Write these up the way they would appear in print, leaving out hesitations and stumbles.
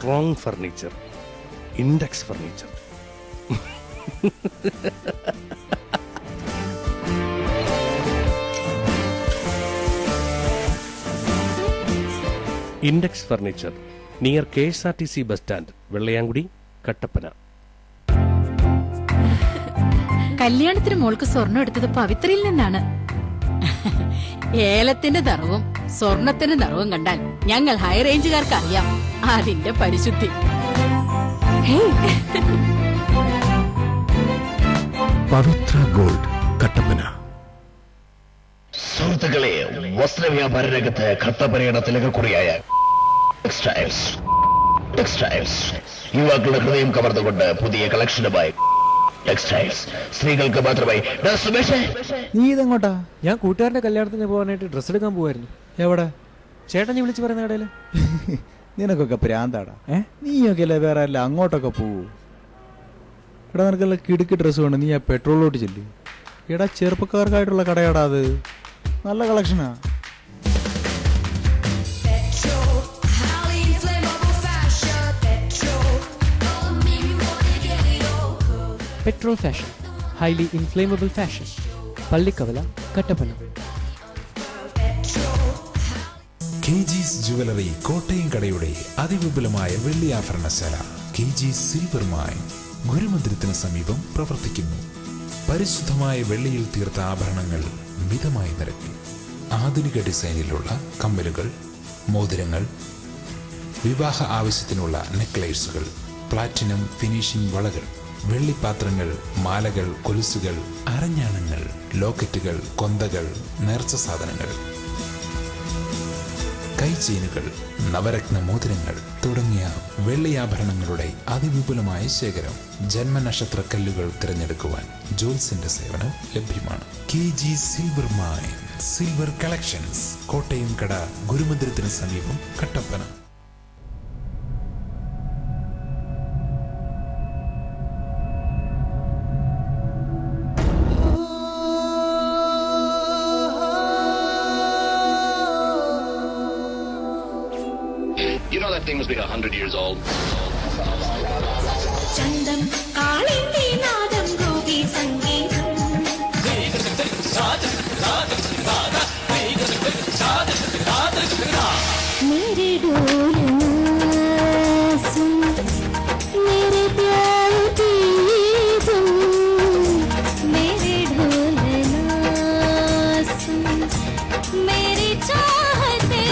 Strong furniture, index furniture. Index furniture, near KSRTC bus stand, Vellayamkudi, Kattappana. കല്യാണത്തിന് മോൾക്ക് സ്വർണം എടുത്തത് പവിത്രയിൽ നിന്നാണ്. ഏലത്തിന്റെ നിറവും സ്വർണത്തിന്റെ നിറവും കണ്ടാൽ ഞങ്ങൾ ഹൈ റേഞ്ചുകാർക്ക് അറിയാം അതിന്റെ പരിശുദ്ധി. പവിത്ര ഗോൾഡ്, കട്ടപ്പന. സുഹൃത്തുക്കളെ, വസ്ത്രവ്യാപാര രംഗത്ത് കട്ടപ്പനയുടെ തിലകക്കുറിയായ ടെക്സ്റ്റൈൽസ് യുവാക്കളുടെ ഹൃദയം കവർന്നുകൊണ്ട് പുതിയ കളക്ഷനുമായി ടെക്സ്റ്റൈൽസ്. സ്ത്രീകൾക്ക് മാത്രമായി. നീ ഇതെങ്ങോട്ടാ? ഞാൻ കൂട്ടുകാരന്റെ കല്യാണത്തിന് പോകാനായിട്ട് ഡ്രസ് എടുക്കാൻ പോവായിരുന്നു. എവിടെ? ചേട്ടൻ നീ വിളിച്ചു പറയുന്ന കടയില്. നിനക്കൊക്കെ പ്രാന്താടാ. നീയൊക്കെ അല്ലേ വേറെ അല്ല അങ്ങോട്ടൊക്കെ പോവൂ. എടാ നിനക്കല്ല കിടുക്ക് ഡ്രസ്സ് കൊണ്ട് നീ ആ പെട്രോളിലോട്ട് ചെല്ലു. എടാ ചെറുപ്പക്കാർക്കായിട്ടുള്ള കടയാടാ അത്. നല്ല കളക്ഷനാ. Petrol fashion, highly inflammable fashion, Pallikkavala, Kattappana. KG's jewellery, Kottayam കടയുടെ അതിവിപുലമായ വെള്ളി ആഭരണശാല. KG's സിൽവർ മൈൻ ഗുരുമന്ദിരത്തിന് സമീപം പ്രവർത്തിക്കുന്നു. പരിശുദ്ധമായ വെള്ളിയിൽ തീർത്ത ആഭരണങ്ങൾ മിതമായ നിരക്കിൽ. ആധുനിക ഡിസൈനിലുള്ള കമ്മലുകൾ, മോതിരങ്ങൾ, വിവാഹ ആവശ്യത്തിനുള്ള നെക്ലേസുകൾ, പ്ലാറ്റിനം ഫിനിഷിംഗ് വളകൾ, വെള്ളിപ്പാത്രങ്ങൾ, മാലകൾ, കൊലുസുകൾ, അരഞ്ഞാണങ്ങൾ, ലോക്കറ്റുകൾ, കൊന്തകൾ, നേർച്ച സാധനങ്ങൾ, കൈചെയിനുകൾ, നവരത്ന മോതിരങ്ങൾ തുടങ്ങിയ വെള്ളിയാഭരണങ്ങളുടെ അതിവിപുലമായ ശേഖരം. ജന്മനക്ഷത്ര കല്ലുകൾ തിരഞ്ഞെടുക്കുവാൻ ജോൽസിന്റെ സേവനം ലഭ്യമാണ്. KG's silver mine, silver collections, Kottayam കട, ഗുരുമന്ദിരത്തിന് സമീപം, Kattappana. You know that thing must be 100 years old. ചന്തം കാളിന്തി നാദം ഗോപി സംഗീതം मेरे डोलना सुन मेरे प्यार की तुम मेरे डोलना सुन मेरी चाहते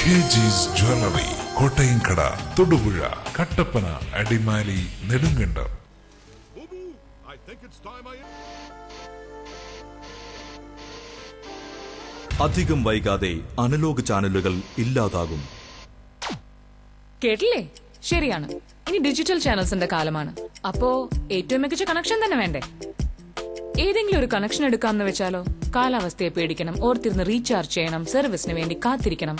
KG's ജ്വല്ലറി, കോട്ടയം കട, തൊടുപുഴ, കട്ടപ്പന, അടിമാലി, നെടുങ്കണ്ടം. അധികം വൈകാതെ അനലോഗ് ചാനലുകൾ ഇല്ലാതാകും. കേട്ടില്ലേ? ശരിയാണ്. ഇനി ഡിജിറ്റൽ ചാനൽസിന്റെ കാലമാണ്. അപ്പോ ഏറ്റവും മികച്ച കണക്ഷൻ തന്നെ വേണ്ടേ? ഏതെങ്കിലും ഒരു കണക്ഷൻ എടുക്കാമെന്ന് വെച്ചാലോ? കാലാവസ്ഥയെ പേടിക്കണം, ഓർത്തിരുന്ന് റീചാർജ് ചെയ്യണം, സർവീസിന് വേണ്ടി കാത്തിരിക്കണം.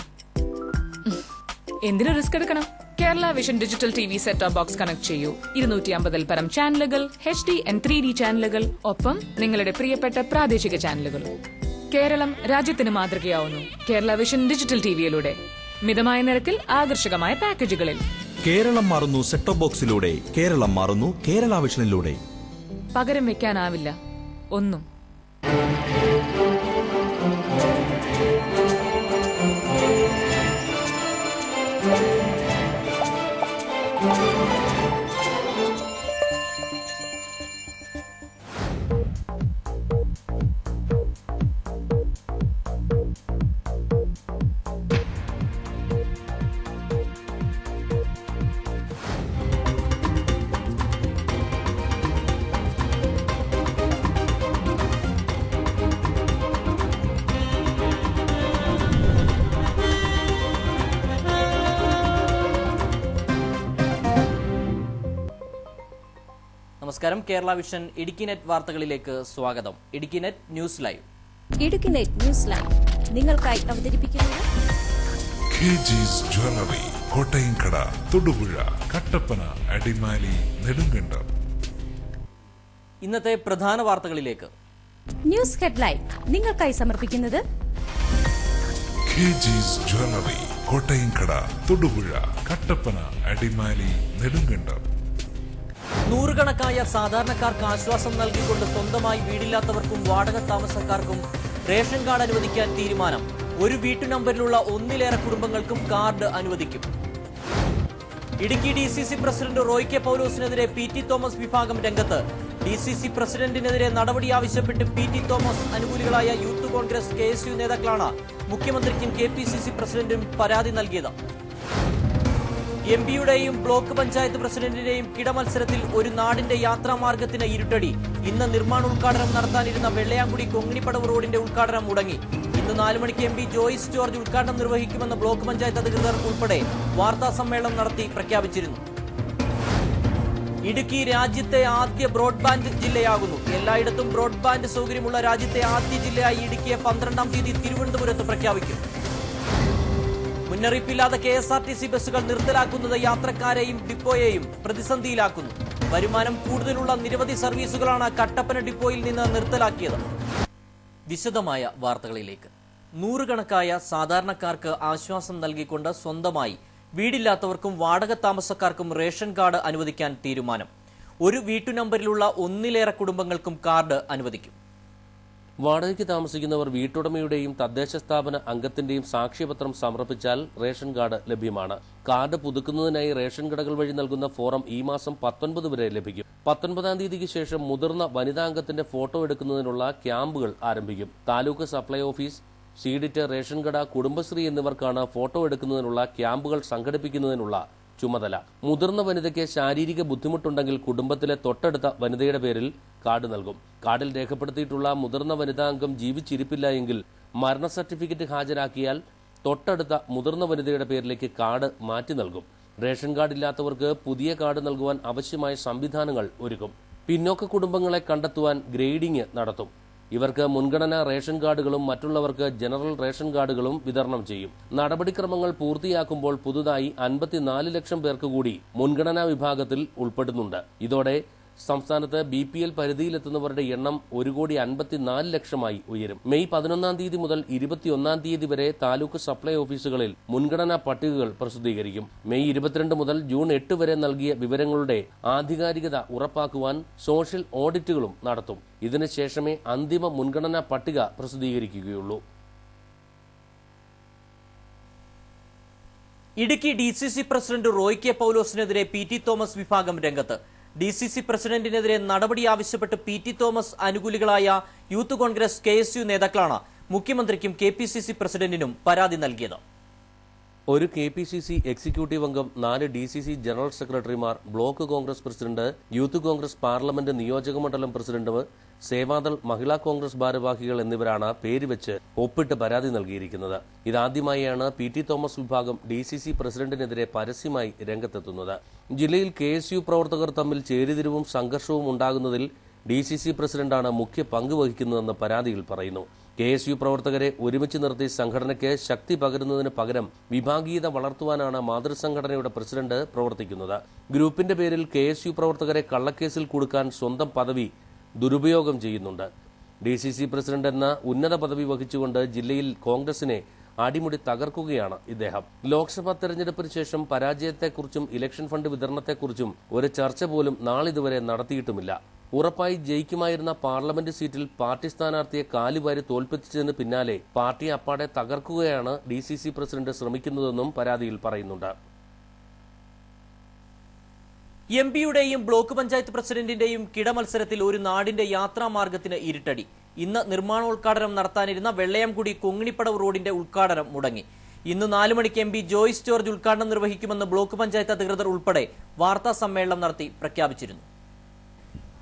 എന്തിനു റിസ്ക് എടുക്കണം? Kerala vision digital TV set top box connect ചെയ്യൂ. 250 പരം ചാനലുകൾ, HD and 3D ചാനലുകൾ, ഒപ്പം നിങ്ങളുടെ പ്രിയപ്പെട്ട പ്രാദേശിക ചാനലുകളും. കേരളം രാജ്യത്തിന് മാതൃകയാവുന്നു കേരള വിഷൻ ഡിജിറ്റൽ TVയിലൂടെ. മിതമായ നിരക്കിൽ ആകർഷകമായ പാക്കേജുകളിൽ. കേരളം മാറുന്നു സെറ്റ് ടോപ്പ് ബോക്സിലൂടെ. കേരളം മാറുന്നു കേരള വിഷനിലൂടെ. പകരം വെക്കാനാവില്ല ഒന്നും. നമസ്കാരം. കേരള വിഷൻ ഇടുക്കി നെറ്റ് വാർത്തകളിലേക്ക് സ്വാഗതം. Idukki net news live. Idukki net news live നിങ്ങൾക്കായി അവതരിപ്പിക്കുന്നത് KG's ജ്വല്ലറി, കോട്ടയംകട, തൊടുപുഴ, കട്ടപ്പന, അടിമാലി, നെടുങ്കണ്ടം. ഇന്നത്തെ പ്രധാന വാർത്തകളിലേക്ക്. ന്യൂസ് ഹെഡ്ലൈൻ നിങ്ങൾക്കായി സമർപ്പിക്കുന്നത് KG's ജ്വല്ലറി, കോട്ടയംകട, തൊടുപുഴ, കട്ടപ്പന, അടിമാലി, നെടുങ്കണ്ടം. നൂറുകണക്കായ സാധാരണക്കാർക്ക് ആശ്വാസം നൽകിക്കൊണ്ട് സ്വന്തമായി വീടില്ലാത്തവർക്കും വാടക താമസക്കാർക്കും റേഷൻ കാർഡ് അനുവദിക്കാൻ തീരുമാനം. ഒരു വീട്ടു നമ്പറിലുള്ള ഒന്നിലേറെ കുടുംബങ്ങൾക്കും കാർഡ് അനുവദിക്കും. Idukki DCC president Roy K പൗലോസിനെതിരെ PT തോമസ് വിഭാഗം രംഗത്ത്. DCC പ്രസിഡന്റിനെതിരെ നടപടി ആവശ്യപ്പെട്ട് PT തോമസ് അനുകൂലികളായ യൂത്ത് കോൺഗ്രസ് KSU നേതാക്കളാണ് മുഖ്യമന്ത്രിക്കും KPCC പ്രസിഡന്റിനും പരാതി നൽകിയത്. MP-യുടെയും ബ്ലോക്ക് പഞ്ചായത്ത് പ്രസിഡന്റിന്റെയും കിടമത്സരത്തിൽ ഒരു നാടിന്റെ യാത്രാമാർഗത്തിന് ഇരുട്ടടി. ഇന്ന് നിർമ്മാണോദ്ഘാടനം നടത്താനിരുന്ന വെള്ളയാങ്കുടി കൊങ്ങിണിപ്പടവ് റോഡിന്റെ ഉദ്ഘാടനം മുടങ്ങി. ഇന്ന് 4 മണിക്ക് MP ജോയിസ് ജോർജ് ഉദ്ഘാടനം നിർവഹിക്കുമെന്ന് ബ്ലോക്ക് പഞ്ചായത്ത് അധികൃതർ ഉൾപ്പെടെ വാർത്താ സമ്മേളനം നടത്തി പ്രഖ്യാപിച്ചിരുന്നു. ഇടുക്കി രാജ്യത്തെ ആദ്യ ബ്രോഡ്ബാൻഡ് ജില്ലയാകുന്നു. എല്ലായിടത്തും ബ്രോഡ്ബാൻഡ് സൗകര്യമുള്ള രാജ്യത്തെ ആദ്യ ജില്ലയായി ഇടുക്കിയെ 12-ാം തീയതി തിരുവനന്തപുരത്ത് പ്രഖ്യാപിക്കും. മുന്നറിയിപ്പില്ലാതെ KSRTC ബസ്സുകൾ നിർത്തലാക്കുന്നത് യാത്രക്കാരെയും ഡിപ്പോയെയും പ്രതിസന്ധിയിലാക്കുന്നു. വരുമാനം കൂടുതലുള്ള നിരവധി സർവീസുകളാണ് കട്ടപ്പന ഡിപ്പോയിൽ നിന്ന് നിർത്തലാക്കിയത്. വിശദമായ വാർത്തകളിലേക്ക്. നൂറുകണക്കായ സാധാരണക്കാർക്ക് ആശ്വാസം നൽകിക്കൊണ്ട് സ്വന്തമായി വീടില്ലാത്തവർക്കും വാടക താമസക്കാർക്കും റേഷൻ കാർഡ് അനുവദിക്കാൻ തീരുമാനം. ഒരു വീട്ടു നമ്പറിലുള്ള ഒന്നിലേറെ കുടുംബങ്ങൾക്കും കാർഡ് അനുവദിക്കും. വാടകയ്ക്ക് താമസിക്കുന്നവർ വീട്ടുടമയുടെയും തദ്ദേശ സ്ഥാപന അംഗത്തിന്റെയും സാക്ഷ്യപത്രം സമർപ്പിച്ചാൽ റേഷൻ കാർഡ് ലഭ്യമാണ്. കാർഡ് പുതുക്കുന്നതിനായി റേഷൻ കടകൾ വഴി നൽകുന്ന ഫോറം ഈ മാസം 19 വരെ ലഭിക്കും. 19-ാം തീയതിക്ക് ശേഷം മുതിർന്ന വനിതാ അംഗത്തിന്റെ ഫോട്ടോ എടുക്കുന്നതിനുള്ള ക്യാമ്പുകൾ ആരംഭിക്കും. Taluk supply office, C-DIT, ration കട, കുടുംബശ്രീ എന്നിവർക്കാണ് ഫോട്ടോ എടുക്കുന്നതിനുള്ള ക്യാമ്പുകൾ സംഘടിപ്പിക്കുന്നതിനുള്ള ചുമതല. മുതിർന്ന വനിതയ്ക്ക് ശാരീരിക ബുദ്ധിമുട്ടുണ്ടെങ്കിൽ കുടുംബത്തിലെ തൊട്ടടുത്ത വനിതയുടെ പേരിൽ കാർഡ് നൽകും. കാർഡിൽ രേഖപ്പെടുത്തിയിട്ടുള്ള മുതിർന്ന വനിതാ അംഗം ജീവിച്ചിരിപ്പില്ല എങ്കിൽ മരണ സർട്ടിഫിക്കറ്റ് ഹാജരാക്കിയാൽ തൊട്ടടുത്ത മുതിർന്ന വനിതയുടെ പേരിലേക്ക് കാർഡ് മാറ്റി നൽകും. റേഷൻ കാർഡ് ഇല്ലാത്തവർക്ക് പുതിയ കാർഡ് നൽകുവാൻ ആവശ്യമായ സംവിധാനങ്ങൾ ഒരുക്കും. പിന്നോക്ക കുടുംബങ്ങളെ കണ്ടെത്തുവാൻ ഗ്രേഡിംഗ് നടത്തും. ഇവർക്ക് മുൻഗണനാ റേഷൻ കാർഡുകളും മറ്റുള്ളവർക്ക് ജനറൽ റേഷൻ കാർഡുകളും വിതരണം ചെയ്യും. നടപടിക്രമങ്ങൾ പൂർത്തിയാക്കുമ്പോൾ പുതുതായി 54 ലക്ഷം പേർക്ക് കൂടി മുൻഗണനാ വിഭാഗത്തിൽ ഉൾപ്പെടുന്നുണ്ട്. ഇതോടെ സംസ്ഥാനത്ത് BPL പരിധിയിലെത്തുന്നവരുടെ എണ്ണം 1,54 ലക്ഷമായി ഉയരും. മെയ് 11-ാം തീയതി മുതൽ 21-ാം തീയതി വരെ താലൂക്ക് സപ്ലൈ ഓഫീസുകളിൽ മുൻഗണനാ പട്ടികകൾ പ്രസിദ്ധീകരിക്കും. മെയ് 22 മുതൽ ജൂൺ 8 വരെ നൽകിയ വിവരങ്ങളുടെ ആധികാരികത ഉറപ്പാക്കുവാൻ സോഷ്യൽ ഓഡിറ്റുകളും നടത്തും. ഇതിനുശേഷമേ അന്തിമ മുൻഗണനാ പട്ടിക പ്രസിദ്ധീകരിക്കുകയുള്ളൂ. Idukki DCC president Roy K പൗലോസിനെതിരെ PT തോമസ് വിഭാഗം രംഗത്ത്. DCC പ്രസിഡന്റിനെതിരെ നടപടി ആവശ്യപ്പെട്ട് PT തോമസ് അനുകൂലികളായ യൂത്ത് കോൺഗ്രസ് KSU നേതാക്കളാണ് മുഖ്യമന്ത്രിക്കും KPCC പ്രസിഡന്റിനും പരാതി നൽകിയത്. ഒരു KPCC എക്സിക്യൂട്ടീവ് അംഗം, 4 DCC ജനറൽ സെക്രട്ടറിമാർ, block Congress president, youth Congress parliament നിയോജക മണ്ഡലം പ്രസിഡന്റ്, സേവാദൾ മഹിളാ കോൺഗ്രസ് ഭാരവാഹികൾ എന്നിവരാണ് പേര് വെച്ച് ഒപ്പിട്ട് പരാതി നൽകിയിരിക്കുന്നത്. ഇതാദ്യമായാണ് PT തോമസ് വിഭാഗം DCC പ്രസിഡന്റിനെതിരെ പരസ്യമായി രംഗത്തെത്തുന്നത്. ജില്ലയിൽ KSU പ്രവർത്തകർ തമ്മിൽ ചേരിതിരിവും സംഘർഷവും ഉണ്ടാകുന്നതിൽ DCC പ്രസിഡന്റാണ് മുഖ്യ പങ്ക് വഹിക്കുന്നതെന്ന് പരാതിയിൽ പറയുന്നു. KSU പ്രവർത്തകരെ ഒരുമിച്ച് നിർത്തി സംഘടനയ്ക്ക് ശക്തി പകരുന്നതിന് പകരം വിഭാഗീയത വളർത്തുവാനാണ് മാതൃസംഘടനയുടെ പ്രസിഡന്റ് പ്രവർത്തിക്കുന്നത്. ഗ്രൂപ്പിന്റെ പേരിൽ KSU പ്രവർത്തകരെ കള്ളക്കേസിൽ കുടുക്കാൻ സ്വന്തം പദവി ദുരുപയോഗം ചെയ്യുന്നുണ്ട്. DCC പ്രസിഡന്റ് എന്ന ഉന്നത പദവി വഹിച്ചുകൊണ്ട് ജില്ലയിൽ കോൺഗ്രസിനെ അടിമുടി തകർക്കുകയാണ് ഇദ്ദേഹം. ലോക്സഭാ തെരഞ്ഞെടുപ്പിന് ശേഷം പരാജയത്തെക്കുറിച്ചും ഇലക്ഷൻ ഫണ്ട് വിതരണത്തെക്കുറിച്ചും ഒരു ചർച്ച പോലും നാളിതുവരെ നടത്തിയിട്ടുമില്ല. ഉറപ്പായി ജയിക്കുമായിരുന്ന പാർലമെന്റ് സീറ്റിൽ പാർട്ടി സ്ഥാനാർത്ഥിയെ കാലുവാരി തോൽപ്പിച്ചതിന് പിന്നാലെ പാർട്ടിയെ അപ്പാടെ തകർക്കുകയാണ് DCC പ്രസിഡന്റ് ശ്രമിക്കുന്നതെന്നും പരാതിയിൽ പറയുന്നുണ്ട്. MP-യുടെയും ബ്ലോക്ക് പഞ്ചായത്ത് പ്രസിഡന്റിന്റെയും കിടമത്സരത്തിൽ ഒരു നാടിന്റെ യാത്രാമാർഗത്തിന് ഇരുട്ടടി. ഇന്ന് നിർമ്മാണോദ്ഘാടനം നടത്താനിരുന്ന വെള്ളയാംകുടി കൊങ്ങിണിപ്പടവ് റോഡിന്റെ ഉദ്ഘാടനം മുടങ്ങി. ഇന്ന് 4 മണിക്ക് MP ജോയിസ് ജോർജ് ഉദ്ഘാടനം നിർവഹിക്കുമെന്ന് ബ്ലോക്ക് പഞ്ചായത്ത് അധികൃതർ ഉൾപ്പെടെ വാർത്താ സമ്മേളനം നടത്തി പ്രഖ്യാപിച്ചിരുന്നു.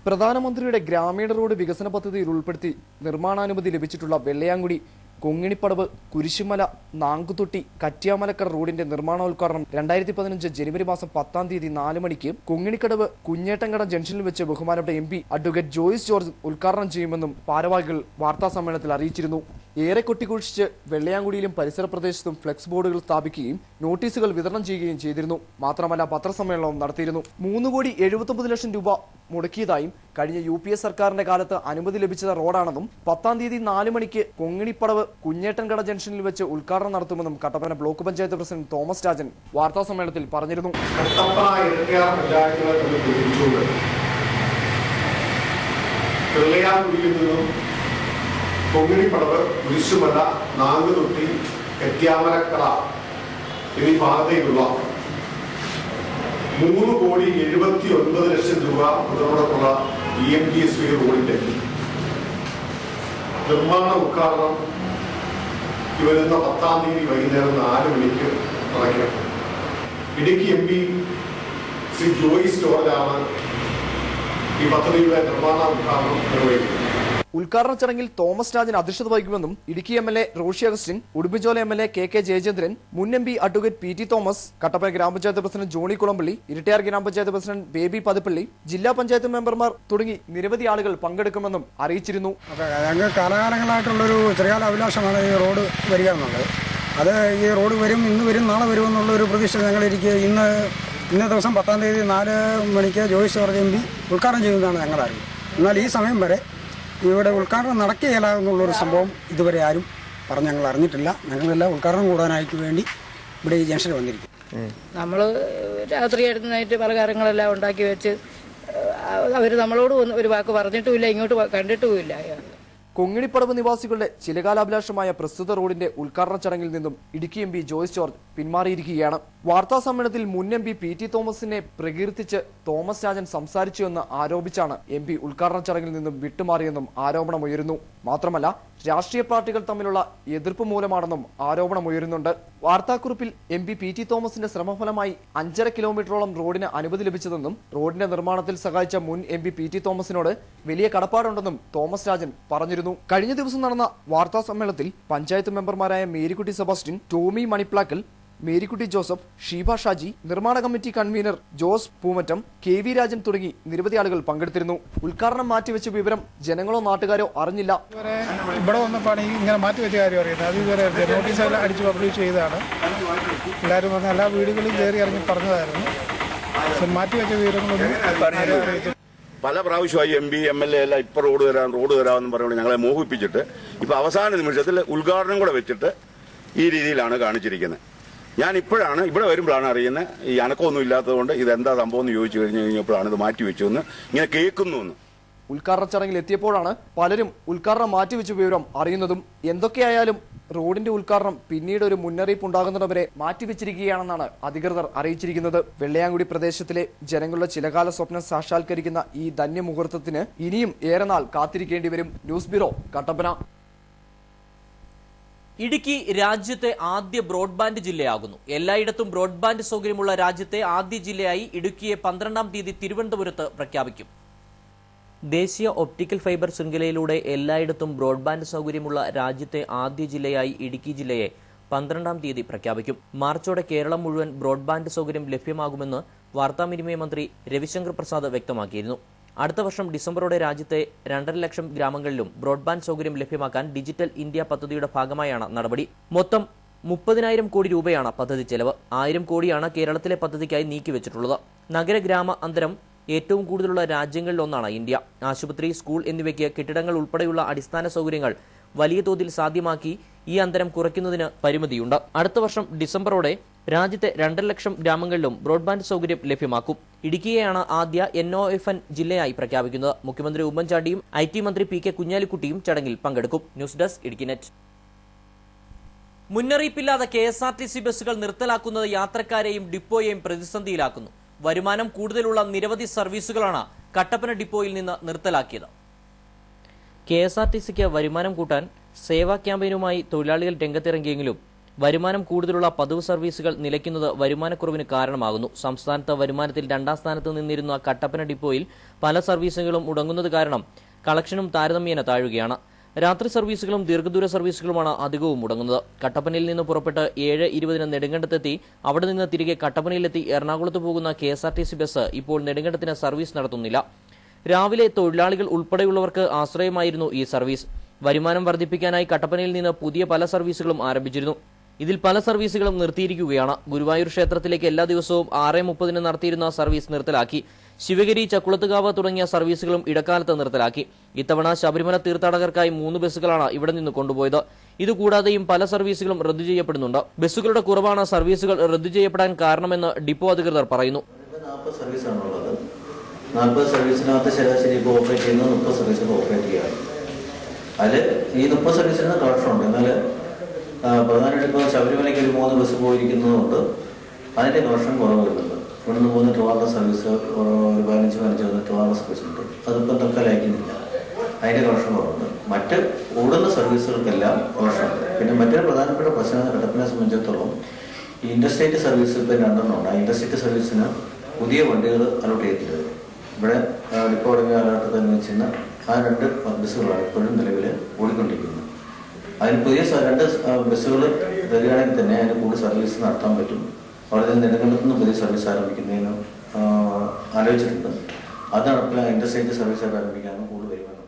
പ്രധാനമന്ത്രിയുടെ ഗ്രാമീണ റോഡ് വികസന പദ്ധതിയിൽ ഉൾപ്പെടുത്തി നിർമ്മാണാനുമതി ലഭിച്ചിട്ടുള്ള വെള്ളയാങ്കുടി കൊങ്ങിണിപ്പടവ് കുരിശുമല നാങ്കുതൊട്ടി കറ്റ്യാമലക്കട റോഡിന്റെ നിർമ്മാണോദ്ഘാടനം 2015 ജനുവരി മാസം 10-ാം തീയതി 4 മണിക്ക് കൊങ്ങിണിക്കടവ് കുഞ്ഞേട്ടങ്കട ജംഗ്ഷനിൽ വെച്ച് ബഹുമാനപ്പെട്ട MP അഡ്വക്കേറ്റ് ജോയിസ് ജോർജ് ഉദ്ഘാടനം ചെയ്യുമെന്നും ഭാരവാഹികൾ വാർത്താസമ്മേളനത്തിൽ അറിയിച്ചിരുന്നു. ഏറെ കൊട്ടിഘോഷിച്ച് വെള്ളയാങ്കുടിയിലും പരിസര പ്രദേശത്തും ഫ്ലെക്സ് ബോർഡുകൾ സ്ഥാപിക്കുകയും നോട്ടീസുകൾ വിതരണം ചെയ്യുകയും ചെയ്തിരുന്നു. മാത്രമല്ല പത്രസമ്മേളനവും നടത്തിയിരുന്നു. 3,79,00,000 രൂപ മുടക്കിയതായും കഴിഞ്ഞ UPA സർക്കാരിന്റെ കാലത്ത് അനുമതി ലഭിച്ച റോഡാണെന്നും 10-ാം തീയതി 4 മണിക്ക് കൊങ്ങിണിപ്പടവ് കുഞ്ഞേട്ടൻകട ജംഗ്ഷനിൽ വെച്ച് ഉദ്ഘാടനം നടത്തുമെന്നും Kattappana block panchayat president Thomas Rajan വാർത്താസമ്മേളനത്തിൽ പറഞ്ഞിരുന്നു. കൊങ്ങിണിപ്പടവ് കുരിശുമല നാങ്കുതൊട്ടി കറ്റ്യാമലക്കട എന്നീ ഭാഗത്തേക്കുള്ള 3,79,00,000 രൂപ മുതൽമുടക്കുള്ള EMTSV റോഡിന്റെ നിർമ്മാണ ഉദ്ഘാടനം വരുന്ന 10-ാം തീയതി വൈകുന്നേരം 4 മണിക്ക് നടക്കണം. ഇടുക്കി MP ശ്രീ ജോയിസ് ജോർജാണ് ഈ പദ്ധതിയുടെ നിർമ്മാണ ഉദ്ഘാടനം നിർവഹിക്കുന്നത്. ഉദ്ഘാടന ചടങ്ങിൽ തോമസ് രാജൻ അധ്യക്ഷത വഹിക്കുമെന്നും Idukki MLA Roshy Augustine, Udumbanchola MLA KK Jayachandran, മുൻ MP advocate PT Thomas, Kattappana grama panchayat president Johnny Kulampalli, ഇരിട്ടയാർ ഗ്രാമപഞ്ചായത്ത് പ്രസിഡന്റ് ബേബി പതിപ്പള്ളി, ജില്ലാ പഞ്ചായത്ത് മെമ്പർമാർ തുടങ്ങി നിരവധി ആളുകൾ പങ്കെടുക്കുമെന്നും അറിയിച്ചിരുന്നു. ഞങ്ങൾ കാലകാലങ്ങളായിട്ടുള്ളൊരു ചെറിയാല അഭിലാഷമാണ് ഈ റോഡ് വരിക എന്നുള്ളത്. അത് ഈ റോഡ് വരും, ഇന്ന് വരും, നാളെ വരും എന്നുള്ളൊരു പ്രതീക്ഷ ഞങ്ങളിരിക്കുക. ഇന്ന ദിവസം 10-ാം തീയതി 4 മണിക്ക് ജോയിസ് ജോർജ് MP ഉദ്ഘാടനം ചെയ്യുന്നതാണ് ഞങ്ങളുടെ അറിവ്. എന്നാൽ ഈ സമയം വരെ ഇവിടെ ഉദ്ഘാടനം നടക്കുകയില്ല എന്നുള്ളൊരു സംഭവം ഇതുവരെ ആരും പറഞ്ഞ് ഞങ്ങൾ അറിഞ്ഞിട്ടില്ല. ഞങ്ങളെല്ലാം ഉദ്ഘാടനം കൂടാനായിട്ട് വേണ്ടി ഇവിടെ ഈ ജംഗ്ഷനിൽ വന്നിരിക്കും. നമ്മൾ രാത്രി എടുത്ത് പല കാര്യങ്ങളെല്ലാം ഉണ്ടാക്കി വെച്ച് അവർ നമ്മളോട് ഒരു വാക്ക് പറഞ്ഞിട്ടുമില്ല, ഇങ്ങോട്ട് കണ്ടിട്ടുമില്ല. കൊങ്ങിണിപ്പടവ് നിവാസികളുടെ ചിലകാലാഭിലാഷമായ പ്രസ്തുത റോഡിന്റെ ഉദ്ഘാടന ചടങ്ങിൽ നിന്നും ഇടുക്കി MP ജോയിസ് ജോർജ് പിന്മാറിയിരിക്കുകയാണ്. വാർത്താ സമ്മേളനത്തിൽ മുൻ MP PT തോമസിനെ പ്രകീർത്തിച്ച് തോമസ് രാജൻ സംസാരിച്ചുവെന്ന് ആരോപിച്ചാണ് MP ഉദ്ഘാടന ചടങ്ങിൽ നിന്നും വിട്ടുമാറിയെന്നും ആരോപണമുയരുന്നു. മാത്രമല്ല രാഷ്ട്രീയ പാർട്ടികൾ തമ്മിലുള്ള എതിർപ്പ് മൂലമാണെന്നും ആരോപണമുയരുന്നുണ്ട്. വാർത്താക്കുറിപ്പിൽ MP PT തോമസിന്റെ ശ്രമഫലമായി 5.5 കിലോമീറ്ററോളം റോഡിന് അനുമതി ലഭിച്ചതെന്നും റോഡിന്റെ നിർമ്മാണത്തിൽ സഹായിച്ച മുൻ MP PT തോമസിനോട് വലിയ കടപ്പാടുണ്ടെന്നും തോമസ് രാജൻ പറഞ്ഞിരുന്നു. കഴിഞ്ഞ ദിവസം നടന്ന വാർത്താ സമ്മേളനത്തിൽ പഞ്ചായത്ത് മെമ്പർമാരായ മേരിക്കുട്ടി സെബാസ്റ്റ്യൻ, ടോമി മണിപ്ലാക്കൽ, മേരിക്കുട്ടി ജോസഫ്, ഷീബ ഷാജി, നിർമ്മാണ committee convener Jose Poomattam, KV Rajan തുടങ്ങി നിരവധി ആളുകൾ പങ്കെടുത്തിരുന്നു. ഉദ്ഘാടനം മാറ്റിവെച്ച വിവരം ജനങ്ങളോ നാട്ടുകാരോ അറിഞ്ഞില്ല. ഇവിടെ വന്നപ്പോൾ ഇങ്ങനെ മാറ്റിവെച്ച കാര്യം അറിയുന്നത്. അത് ഇതുവരെ നോട്ടീസ് അടിച്ച് പബ്ലിഷ് ചെയ്തതാണ്. എല്ലാവരും പറഞ്ഞ എല്ലാ വീടുകളിലും കയറി ഇറങ്ങി പറഞ്ഞതായിരുന്നു. മാറ്റിവെച്ച വിവരങ്ങളൊന്നും അറിയിച്ചു. പല പ്രാവശ്യമായി MP MLA എല്ലാം ഇപ്പൊ റോഡ് തരാമെന്ന് പറയുന്നത് ഞങ്ങളെ മോഹിപ്പിച്ചിട്ട് ഇപ്പൊ അവസാന നിമിഷത്തിൽ ഉദ്ഘാടനം കൂടെ വെച്ചിട്ട് ഈ രീതിയിലാണ് കാണിച്ചിരിക്കുന്നത്. ഞാൻ ഇപ്പോഴാണ് ഇവിടെ വരുമ്പോഴാണ് അറിയുന്നത് ഈ അനക്കമൊന്നും ഇല്ലാത്തതുകൊണ്ട് ഇതെന്താ സംഭവം എന്ന് ചോദിച്ചു കഴിഞ്ഞപ്പോഴാണ് ഇത് മാറ്റിവെച്ചു എന്ന് ഇങ്ങനെ കേൾക്കുന്നു. ഉദ്ഘാടന ചടങ്ങിൽ എത്തിയപ്പോഴാണ് പലരും ഉദ്ഘാടനം മാറ്റിവെച്ച വിവരം അറിയുന്നതും. എന്തൊക്കെയായാലും റോഡിന്റെ ഉദ്ഘാടനം പിന്നീട് ഒരു മുന്നറിയിപ്പ് ഉണ്ടാകുന്നതുവരെ മാറ്റിവെച്ചിരിക്കുകയാണെന്നാണ് അധികൃതർ അറിയിച്ചിരിക്കുന്നത്. വെള്ളയാങ്കുടി പ്രദേശത്തിലെ ജനങ്ങളുടെ ചിലകാല സ്വപ്നം സാക്ഷാത്കരിക്കുന്ന ഈ ധന്യമുഹൂർത്തത്തിന് ഇനിയും ഏറെ നാൾ കാത്തിരിക്കേണ്ടി വരും. News bureau, Kattappana. ഇടുക്കി രാജ്യത്തെ ആദ്യ ബ്രോഡ്ബാൻഡ് ജില്ലയാകുന്നു. എല്ലായിടത്തും ബ്രോഡ്ബാൻഡ് സൗകര്യമുള്ള രാജ്യത്തെ ആദ്യ ജില്ലയായി ഇടുക്കിയെ 12-ാം തീയതി തിരുവനന്തപുരത്ത് പ്രഖ്യാപിക്കും. ദേശീയ ഒപ്റ്റിക്കൽ ഫൈബർ ശൃംഖലയിലൂടെ എല്ലായിടത്തും ബ്രോഡ്ബാൻഡ് സൗകര്യമുള്ള രാജ്യത്തെ ആദ്യ ജില്ലയായി ഇടുക്കി ജില്ലയെ 12-ാം തീയതി പ്രഖ്യാപിക്കും. മാർച്ചോടെ കേരളം മുഴുവൻ ബ്രോഡ്ബാൻഡ് സൗകര്യം ലഭ്യമാകുമെന്ന് വാർത്താവിനിമയ മന്ത്രി രവിശങ്കർ പ്രസാദ് വ്യക്തമാക്കിയിരുന്നു. അടുത്ത വർഷം ഡിസംബറോടെ രാജ്യത്തെ 2.5 ലക്ഷം ഗ്രാമങ്ങളിലും ബ്രോഡ്ബാൻഡ് സൗകര്യം ലഭ്യമാക്കാൻ ഡിജിറ്റൽ ഇന്ത്യ പദ്ധതിയുടെ ഭാഗമായാണ് നടപടി. മൊത്തം 30,000 കോടി രൂപയാണ് പദ്ധതി ചെലവ്. 1000 കോടിയാണ് കേരളത്തിലെ പദ്ധതിക്കായി നീക്കിവെച്ചിട്ടുള്ളത്. നഗര ഗ്രാമ അന്തരം ഏറ്റവും കൂടുതലുള്ള രാജ്യങ്ങളിലൊന്നാണ് ഇന്ത്യ. ആശുപത്രി, സ്കൂൾ എന്നിവയ്ക്ക് കെട്ടിടങ്ങൾ ഉൾപ്പെടെയുള്ള അടിസ്ഥാന സൗകര്യങ്ങൾ വലിയ തോതിൽ സാധ്യമാക്കി ഈ അന്തരം കുറയ്ക്കുന്നതിന് പരിമിതിയുണ്ട്. അടുത്ത വർഷം ഡിസംബറോടെ രാജ്യത്തെ 2.5 ലക്ഷം ഗ്രാമങ്ങളിലും ബ്രോഡ്ബാൻഡ് സൗകര്യം ലഭ്യമാക്കും. ഇടുക്കിയെയാണ് ആദ്യ NOFN ജില്ലയായി പ്രഖ്യാപിക്കുന്നത്. മുഖ്യമന്ത്രി ഉമ്മൻചാണ്ടിയും IT മന്ത്രി PK കുഞ്ഞാലിക്കുട്ടിയും ചടങ്ങിൽ പങ്കെടുക്കും. News desk, Idukki net. മുന്നറിയിപ്പില്ലാതെ KSRTC ബസ്സുകൾ നിർത്തലാക്കുന്നത് യാത്രക്കാരെയും ഡിപ്പോയെയും പ്രതിസന്ധിയിലാക്കുന്നു. വരുമാനം കൂടുതലുള്ള നിരവധി സർവീസുകളാണ് കട്ടപ്പന ഡിപ്പോയിൽ നിന്ന് നിർത്തലാക്കിയത്. KSRTCക്ക് വരുമാനം കൂട്ടാൻ സേവാ ക്യാമ്പയിനുമായി തൊഴിലാളികൾ രംഗത്തിറങ്ങിയെങ്കിലും വരുമാനം കൂടുതലുള്ള പതിവ് സർവീസുകൾ നിലയ്ക്കുന്നത് വരുമാനക്കുറവിന് കാരണമാകുന്നു. സംസ്ഥാനത്ത് വരുമാനത്തിൽ 2ാം സ്ഥാനത്ത് നിന്നിരുന്ന കട്ടപ്പന ഡിപ്പോയിൽ പല സർവീസുകളും മുടങ്ങുന്നത് കാരണം കളക്ഷനും താരതമ്യേന താഴുകയാണ്. രാത്രി സർവീസുകളും ദീർഘദൂര സർവീസുകളുമാണ് അധികവും മുടങ്ങുന്നത്. കട്ടപ്പനയിൽ നിന്ന് പുറപ്പെട്ട് 7:20 നെടുങ്കണ്ടത്തെത്തി അവിടെ നിന്ന് തിരികെ കട്ടപ്പനയിലെത്തി എറണാകുളത്ത് പോകുന്ന KSRTC ബസ് ഇപ്പോൾ നെടുങ്കണ്ടത്തിന് സർവീസ് നടത്തുന്നില്ല. രാവിലെ തൊഴിലാളികൾ ഉൾപ്പെടെയുള്ളവർക്ക് ആശ്രയമായിരുന്നു ഈ സർവീസ്. വരുമാനം വർദ്ധിപ്പിക്കാനായി കട്ടപ്പനയിൽ നിന്ന് പുതിയ പല സർവീസുകളും ആരംഭിച്ചിരുന്നു. ഇതിൽ പല സർവീസുകളും നിർത്തിയിരിക്കുകയാണ്. ഗുരുവായൂർ ക്ഷേത്രത്തിലേക്ക് എല്ലാ ദിവസവും 6:30 നടത്തിയിരുന്ന സർവീസ് നിർത്തലാക്കി. ശിവഗിരി, ചക്കുളത്തുകാവ് തുടങ്ങിയ സർവീസുകളും ഇടക്കാലത്ത് നിർത്തലാക്കി. ഇത്തവണ ശബരിമല തീർത്ഥാടകർക്കായി 3 ബസ്സുകളാണ് ഇവിടെ നിന്ന് കൊണ്ടുപോയത്. ഇതുകൂടാതെയും പല സർവീസുകളും റദ്ദു ചെയ്യപ്പെടുന്നുണ്ട്. ബസ്സുകളുടെ കുറവാണ് സർവീസുകൾ റദ്ദു ചെയ്യപ്പെടാൻ കാരണമെന്ന് ഡിപ്പോ അധികൃതർ പറയുന്നു. 40 സർവീസിനകത്ത് ശരാശരി ഇപ്പോൾ ഓപ്പറേറ്റ് ചെയ്യുന്നത് 30 സർവീസുകൾ ഓപ്പറേറ്റ് ചെയ്യുകയാണ്. അതിൽ ഈ 30 സർവീസിന് കളക്ഷൻ ഉണ്ട്. എന്നാൽ പ്രധാനമായിട്ട് ഇപ്പോൾ ശബരിമലയ്ക്ക് ഒരു 3 ബസ് പോയിരിക്കുന്നതുകൊണ്ട് അതിൻ്റെ കളക്ഷൻ കുറവ് വരുന്നുണ്ട്. ഇവിടുന്ന് പോകുന്ന ട്രിവാൻഡ്രം സർവീസ് ഒരു 15 വന്ന് ട്രിവാൻഡ്രം സർവീസ് ഉണ്ട്. അതിപ്പോൾ തൽക്കാലം അയക്കുന്നില്ല. അതിൻ്റെ കളക്ഷൻ കുറവുണ്ട്. മറ്റ് ഓടുന്ന സർവീസുകൾക്കെല്ലാം കളക്ഷൻ ഉണ്ട്. പിന്നെ മറ്റൊരു പ്രധാനപ്പെട്ട പ്രശ്നം കട്ടപ്പനയെ സംബന്ധിച്ചിടത്തോളം ഈ ഇൻഡർസ്റ്റേറ്റ് സർവീസ് ഇപ്പോൾ 2 ഉണ്ട്. ആ ഇൻഡർസ്റ്റേറ്റ് സർവീസിന് പുതിയ വണ്ടികൾ അലോട്ട് ചെയ്തിട്ടുണ്ട്. ഇവിടെ ഡിപ്പോ തുടങ്ങിയ കാലഘട്ടത്തിൽ അനുവദിച്ചിരുന്ന ആ 2 ബസ്സുകളാണ് ഇപ്പോഴും നിലവിൽ ഓടിക്കൊണ്ടിരിക്കുന്നത്. അതിന് പുതിയ 2 ബസ്സുകൾ വരികയാണെങ്കിൽ തന്നെ അതിന് കൂടുതൽ സർവീസ് നടത്താൻ പറ്റും. അവിടെ നിന്ന് നെടുങ്കണ്ടത്തു നിന്ന് പുതിയ സർവീസ് ആരംഭിക്കുന്നതിന് ആലോചിച്ചിട്ടുണ്ട്. അത് നടപ്പിലായ ഇൻഡർസ്റ്റേറ്റ് സർവീസ് ആരംഭിക്കാനും കൂടുതൽ വരുമാനം.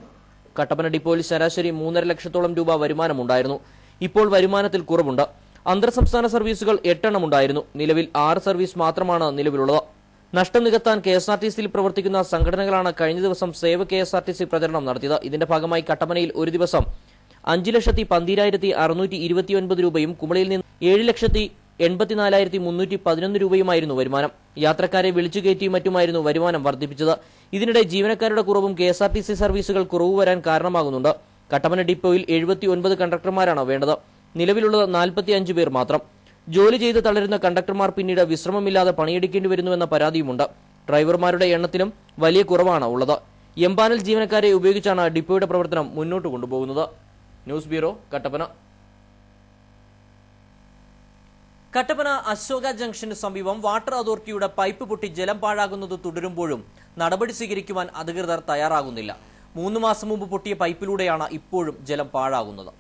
കട്ടപ്പന ഡിപ്പോയിൽ ശരാശരി 3.5 ലക്ഷത്തോളം രൂപ വരുമാനമുണ്ടായിരുന്നു. ഇപ്പോൾ വരുമാനത്തിൽ കുറവുണ്ട്. അന്തർ സംസ്ഥാന സർവീസുകൾ 8 എണ്ണം ഉണ്ടായിരുന്നു. നിലവിൽ 6 സർവീസ് മാത്രമാണ് നിലവിലുള്ളത്. നഷ്ടം നികത്താൻ KSRTCയിൽ പ്രവർത്തിക്കുന്ന സംഘടനകളാണ് കഴിഞ്ഞ ദിവസം സേവ് KSRTC പ്രചരണം നടത്തിയത്. ഇതിന്റെ ഭാഗമായി കട്ടപ്പനയിൽ ഒരു ദിവസം 5,12,629 രൂപയും കുമളിയിൽ നിന്ന് 7,84,311 രൂപയുമായിരുന്നു വരുമാനം. യാത്രക്കാരെ വിളിച്ചുകയറ്റിയും മറ്റുമായിരുന്നു വരുമാനം വർദ്ധിപ്പിച്ചത്. ഇതിനിടെ ജീവനക്കാരുടെ കുറവും KSRTC സർവീസുകൾ കുറവ് വരാൻ കാരണമാകുന്നുണ്ട്. കട്ടപ്പന ഡിപ്പോയിൽ 79 കണ്ടക്ടർമാരാണ് വേണ്ടത്. നിലവിലുള്ളത് 45 പേർ മാത്രം. ജോലി ചെയ്ത് തളരുന്ന കണ്ടക്ടർമാർ പിന്നീട് വിശ്രമമില്ലാതെ പണിയെടുക്കേണ്ടി വരുന്നുവെന്ന പരാതിയുമുണ്ട്. ഡ്രൈവർമാരുടെ എണ്ണത്തിലും വലിയ കുറവാണ് ഉള്ളത്. എംപാനൽ ജീവനക്കാരെ ഉപയോഗിച്ചാണ് ഡിപ്പോയുടെ പ്രവർത്തനം മുന്നോട്ട് കൊണ്ടുപോകുന്നത്. News bureau, Kattappana. Kattappana Ashoka junction സമീപം വാട്ടർ അതോറിറ്റിയുടെ പൈപ്പ് പൊട്ടി ജലം പാഴാകുന്നത് തുടരുമ്പോഴും നടപടി സ്വീകരിക്കുവാൻ അധികൃതർ തയ്യാറാകുന്നില്ല. 3 മാസം മുമ്പ് പൊട്ടിയ പൈപ്പിലൂടെയാണ് ഇപ്പോഴും ജലം പാഴാകുന്നത്.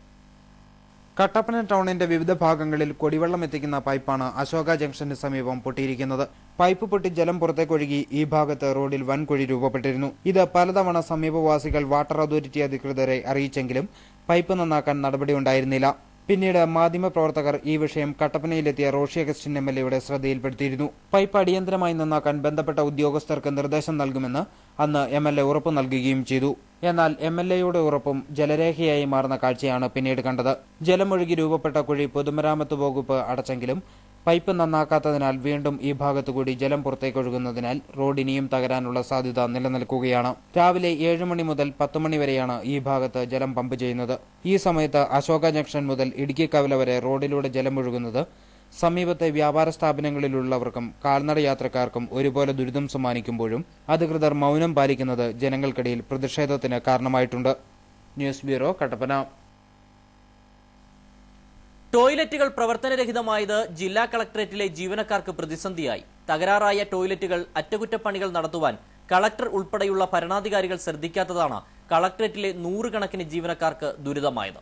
കട്ടപ്പന ടൗണിന്റെ വിവിധ ഭാഗങ്ങളിൽ കുടിവെള്ളം എത്തിക്കുന്ന പൈപ്പാണ് അശോക ജംഗ്ഷന് സമീപം പൊട്ടിയിരിക്കുന്നത്. പൈപ്പ് പൊട്ടി ജലം പുറത്തേക്കൊഴുകി ഈ ഭാഗത്ത് റോഡിൽ വൻകുഴി രൂപപ്പെട്ടിരുന്നു. ഇത് പലതവണ സമീപവാസികൾ വാട്ടർ അതോറിറ്റി അധികൃതരെ അറിയിച്ചെങ്കിലും പൈപ്പ് നന്നാക്കാൻ നടപടിയുണ്ടായിരുന്നില്ല. പിന്നീട് മാധ്യമപ്രവർത്തകർ ഈ വിഷയം കട്ടപ്പനയിലെത്തിയ റോഷി അഗസ്റ്റിൻ MLA ശ്രദ്ധയിൽപ്പെടുത്തിയിരുന്നു. പൈപ്പ് അടിയന്തരമായി നന്നാക്കാൻ ബന്ധപ്പെട്ട ഉദ്യോഗസ്ഥർക്ക് നിർദ്ദേശം നൽകുമെന്ന് അന്ന് MLA ഉറപ്പു നൽകുകയും ചെയ്തു. എന്നാൽ MLAയുടെ ഉറപ്പും ജലരേഖയായി മാറുന്ന കാഴ്ചയാണ് പിന്നീട് കണ്ടത്. ജലമൊഴുകി രൂപപ്പെട്ട കുഴി പൊതുമരാമത്ത് വകുപ്പ് അടച്ചെങ്കിലും പൈപ്പ് നന്നാക്കാത്തതിനാൽ വീണ്ടും ഈ ഭാഗത്തുകൂടി ജലം പുറത്തേക്കൊഴുകുന്നതിനാൽ റോഡ് ഇനിയും തകരാനുള്ള സാധ്യത നിലനിൽക്കുകയാണ്. രാവിലെ 7 മണി മുതൽ 10 മണി വരെയാണ് ഈ ഭാഗത്ത് ജലം പമ്പ് ചെയ്യുന്നത്. ഈ സമയത്ത് അശോക ജംഗ്ഷൻ മുതൽ ഇടുക്കി കവല വരെ റോഡിലൂടെ ജലമൊഴുകുന്നത് സമീപത്തെ വ്യാപാര സ്ഥാപനങ്ങളിലുള്ളവർക്കും കാൽനട യാത്രക്കാർക്കും ഒരുപോലെ ദുരിതം സമ്മാനിക്കുമ്പോഴും അധികൃതർ മൗനം പാലിക്കുന്നത് ജനങ്ങൾക്കിടയിൽ പ്രതിഷേധത്തിന് കാരണമായിട്ടുണ്ട്. News bureau, Kattappana. ടോയ്ലറ്റുകൾ പ്രവർത്തനരഹിതമായത് ജില്ലാ കളക്ടറേറ്റിലെ ജീവനക്കാർക്ക് പ്രതിസന്ധിയായി. തകരാറായ ടോയ്ലറ്റുകൾ അറ്റകുറ്റപ്പണികൾ നടത്തുവാൻ കളക്ടർ ഉൾപ്പെടെയുള്ള ഭരണാധികാരികൾ ശ്രദ്ധിക്കാത്തതാണ് കളക്ടറേറ്റിലെ 100 കണക്കിന് ജീവനക്കാർക്ക് ദുരിതമായത്.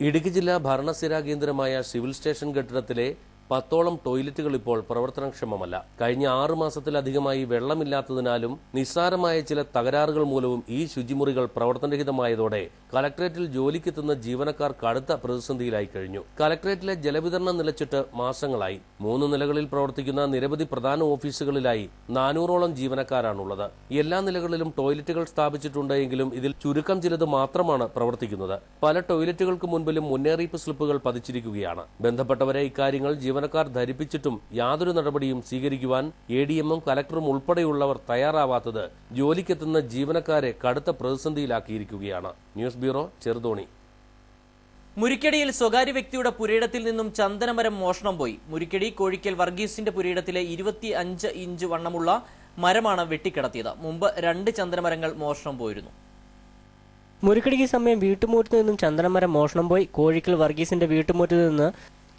ഇടുക്കി ജില്ലാ ഭരണസ്ഥിരാ കേന്ദ്രമായ സിവിൽ സ്റ്റേഷൻ കെട്ടിടത്തിലെ 10ഓളം ടോയ്ലറ്റുകൾ ഇപ്പോൾ പ്രവർത്തനക്ഷമമല്ല. കഴിഞ്ഞ 6 മാസത്തിലധികമായി വെള്ളമില്ലാത്തതിനാലും നിസ്സാരമായ ചില തകരാറുകൾ മൂലവും ഈ ശുചിമുറികൾ പ്രവർത്തനരഹിതമായതോടെ കളക്ടറേറ്റിൽ ജോലിക്കെത്തുന്ന ജീവനക്കാർ കടുത്ത പ്രതിസന്ധിയിലായി കഴിഞ്ഞു. കളക്ടറേറ്റിലെ ജലവിതരണം നിലച്ചിട്ട് മാസങ്ങളായി. 3 നിലകളിൽ പ്രവർത്തിക്കുന്ന നിരവധി പ്രധാന ഓഫീസുകളിലായി 400ഓളം ജീവനക്കാരാണുള്ളത്. എല്ലാ നിലകളിലും ടോയ്ലറ്റുകൾ സ്ഥാപിച്ചിട്ടുണ്ടെങ്കിലും ഇതിൽ ചുരുക്കം ചിലത് മാത്രമാണ് പ്രവർത്തിക്കുന്നത്. പല ടോയ്ലറ്റുകൾക്ക് മുൻപിലും മുന്നറിയിപ്പ് സ്ലിപ്പുകൾ പതിച്ചിരിക്കുകയാണ്. ബന്ധപ്പെട്ടവരെ ഇക്കാര്യങ്ങൾ ജീവനക്കാർ ധരിപ്പിച്ചിട്ടും യാതൊരു നടപടിയും സ്വീകരിക്കുവാൻ ADM-ഉം കലക്ടറും ഉൾപ്പെടെയുള്ളവർ തയ്യാറാവാത്തത് ജോലിക്കെത്തുന്ന ജീവനക്കാരെ കടുത്ത പ്രതിസന്ധിയിലാക്കിയിരിക്കുകയാണ്. News bureau, Cheruthoni. മുരിക്കടിയിൽ സ്വകാര്യ വ്യക്തിയുടെ പുരയിടത്തിൽ നിന്നും ചന്ദനമരം മോഷണം പോയി. മുരിക്കടി കോഴിക്കൽ വർഗീസിന്റെ പുരയിടത്തിലെ 25 ഇഞ്ച് വണ്ണമുള്ള മരമാണ് വെട്ടിക്കിടത്തിയത്. മുമ്പ് 2 ചന്ദനമരങ്ങൾ മോഷണം പോയിരുന്നു. മുരിക്കടിക്ക് സമയം വീട്ടുമുറ്റത്ത് നിന്നും ചന്ദനമരം മോഷണം പോയി. കോഴിക്കൽ വർഗീസിന്റെ വീട്ടുമുറ്റത്ത് നിന്ന്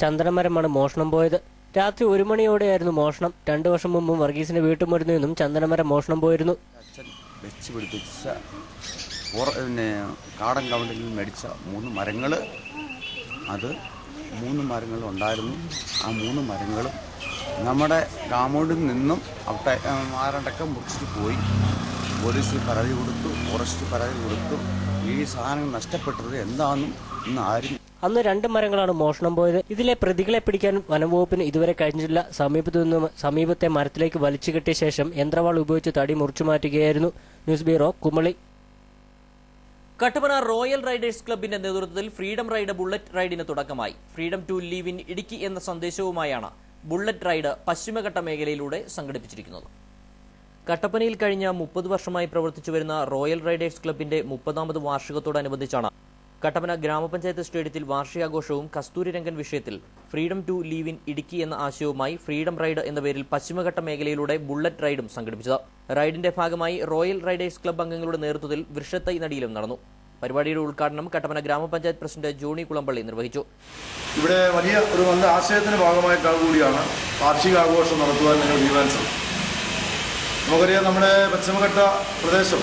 ചന്ദനമരമാണ് മോഷണം പോയത്. രാത്രി 1 മണിയോടെയായിരുന്നു മോഷണം. 2 വർഷം മുമ്പും വർഗീസിന്റെ വീട്ടുമുറ്റത്ത് നിന്നും ചന്ദനമരം മോഷണം പോയിരുന്നു. പിന്നെ കാടൻ കവണ്ടിൽ മേടിച്ച 3 മരങ്ങൾ, അത് 3 മരങ്ങൾ ഉണ്ടായിരുന്നു. ആ 3 മരങ്ങളും നമ്മുടെ കാമ്പൗണ്ടിൽ നിന്നും അവിടെ മാരണ്ടൊക്കെ മുറിച്ചിട്ട് പോയി. പോലീസിൽ പരാതി കൊടുത്തു, ഫോറസ്റ്റ് പരാതി കൊടുത്തു. ഈ സാധനം നഷ്ടപ്പെട്ടത് എന്താണെന്നും ഇന്ന് ആരും. അന്ന് 2 മരങ്ങളാണ് മോഷണം പോയത്. ഇതിലെ പ്രതികളെ പിടിക്കാൻ വനംവകുപ്പിന് ഇതുവരെ കഴിഞ്ഞില്ല. സമീപത്തെ മരത്തിലേക്ക് വലിച്ചു കെട്ടിയ ശേഷം യന്ത്രവാൾ ഉപയോഗിച്ച് തടി മുറിച്ചു മാറ്റുകയായിരുന്നു. News bureau, Kumily. Kattappana royal riders ക്ലബിന്റെ നേതൃത്വത്തിൽ ഫ്രീഡം റൈഡ് ബുള്ളറ്റ് റൈഡിന് തുടക്കമായി. Freedom to live in Idukki എന്ന സന്ദേശവുമായാണ് ബുള്ളറ്റ് റൈഡ് പശ്ചിമഘട്ട മേഖലയിലൂടെ സംഘടിപ്പിച്ചിരിക്കുന്നത്. കട്ടപ്പനയിൽ കഴിഞ്ഞ 30 വർഷമായി പ്രവർത്തിച്ചു വരുന്ന റോയൽ റൈഡേഴ്സ് ക്ലബിന്റെ 30ാമത് വാർഷികത്തോടനുബന്ധിച്ചാണ് കട്ടപ്പന ഗ്രാമപഞ്ചായത്ത് സ്റ്റേഡിയത്തിൽ വാർഷികാഘോഷവും കസ്തൂരിരംഗൻ വിഷയത്തിൽ freedom to live in Idukki എന്ന ആശയവുമായി ഫ്രീഡം റൈഡ് എന്ന പേരിൽ പശ്ചിമഘട്ട മേഖലയിലൂടെ ബുള്ളറ്റ് റൈഡും സംഘടിപ്പിച്ചത്. റൈഡിന്റെ ഭാഗമായി റോയൽ റൈഡേഴ്സ് ക്ലബ് അംഗങ്ങളുടെ നേതൃത്വത്തിൽ വൃക്ഷത്തൈ നടിയിലും നടന്നു. പരിപാടിയുടെ ഉദ്ഘാടനം കട്ടപ്പന ഗ്രാമപഞ്ചായത്ത് പ്രസിഡന്റ് ജോണി കുളമ്പള്ളി നിർവഹിച്ചു. ഇവിടെ വലിയ ഒരു നല്ല ആശയത്തിന് ഭാഗമായിട്ടാണ് കൂടിയാണ് വാർഷികാഘോഷം നടത്തുവാൻ നിങ്ങൾ തീരുമാനിച്ചത്. നമുക്കറിയാം, നമ്മുടെ പശ്ചിമഘട്ട പ്രദേശം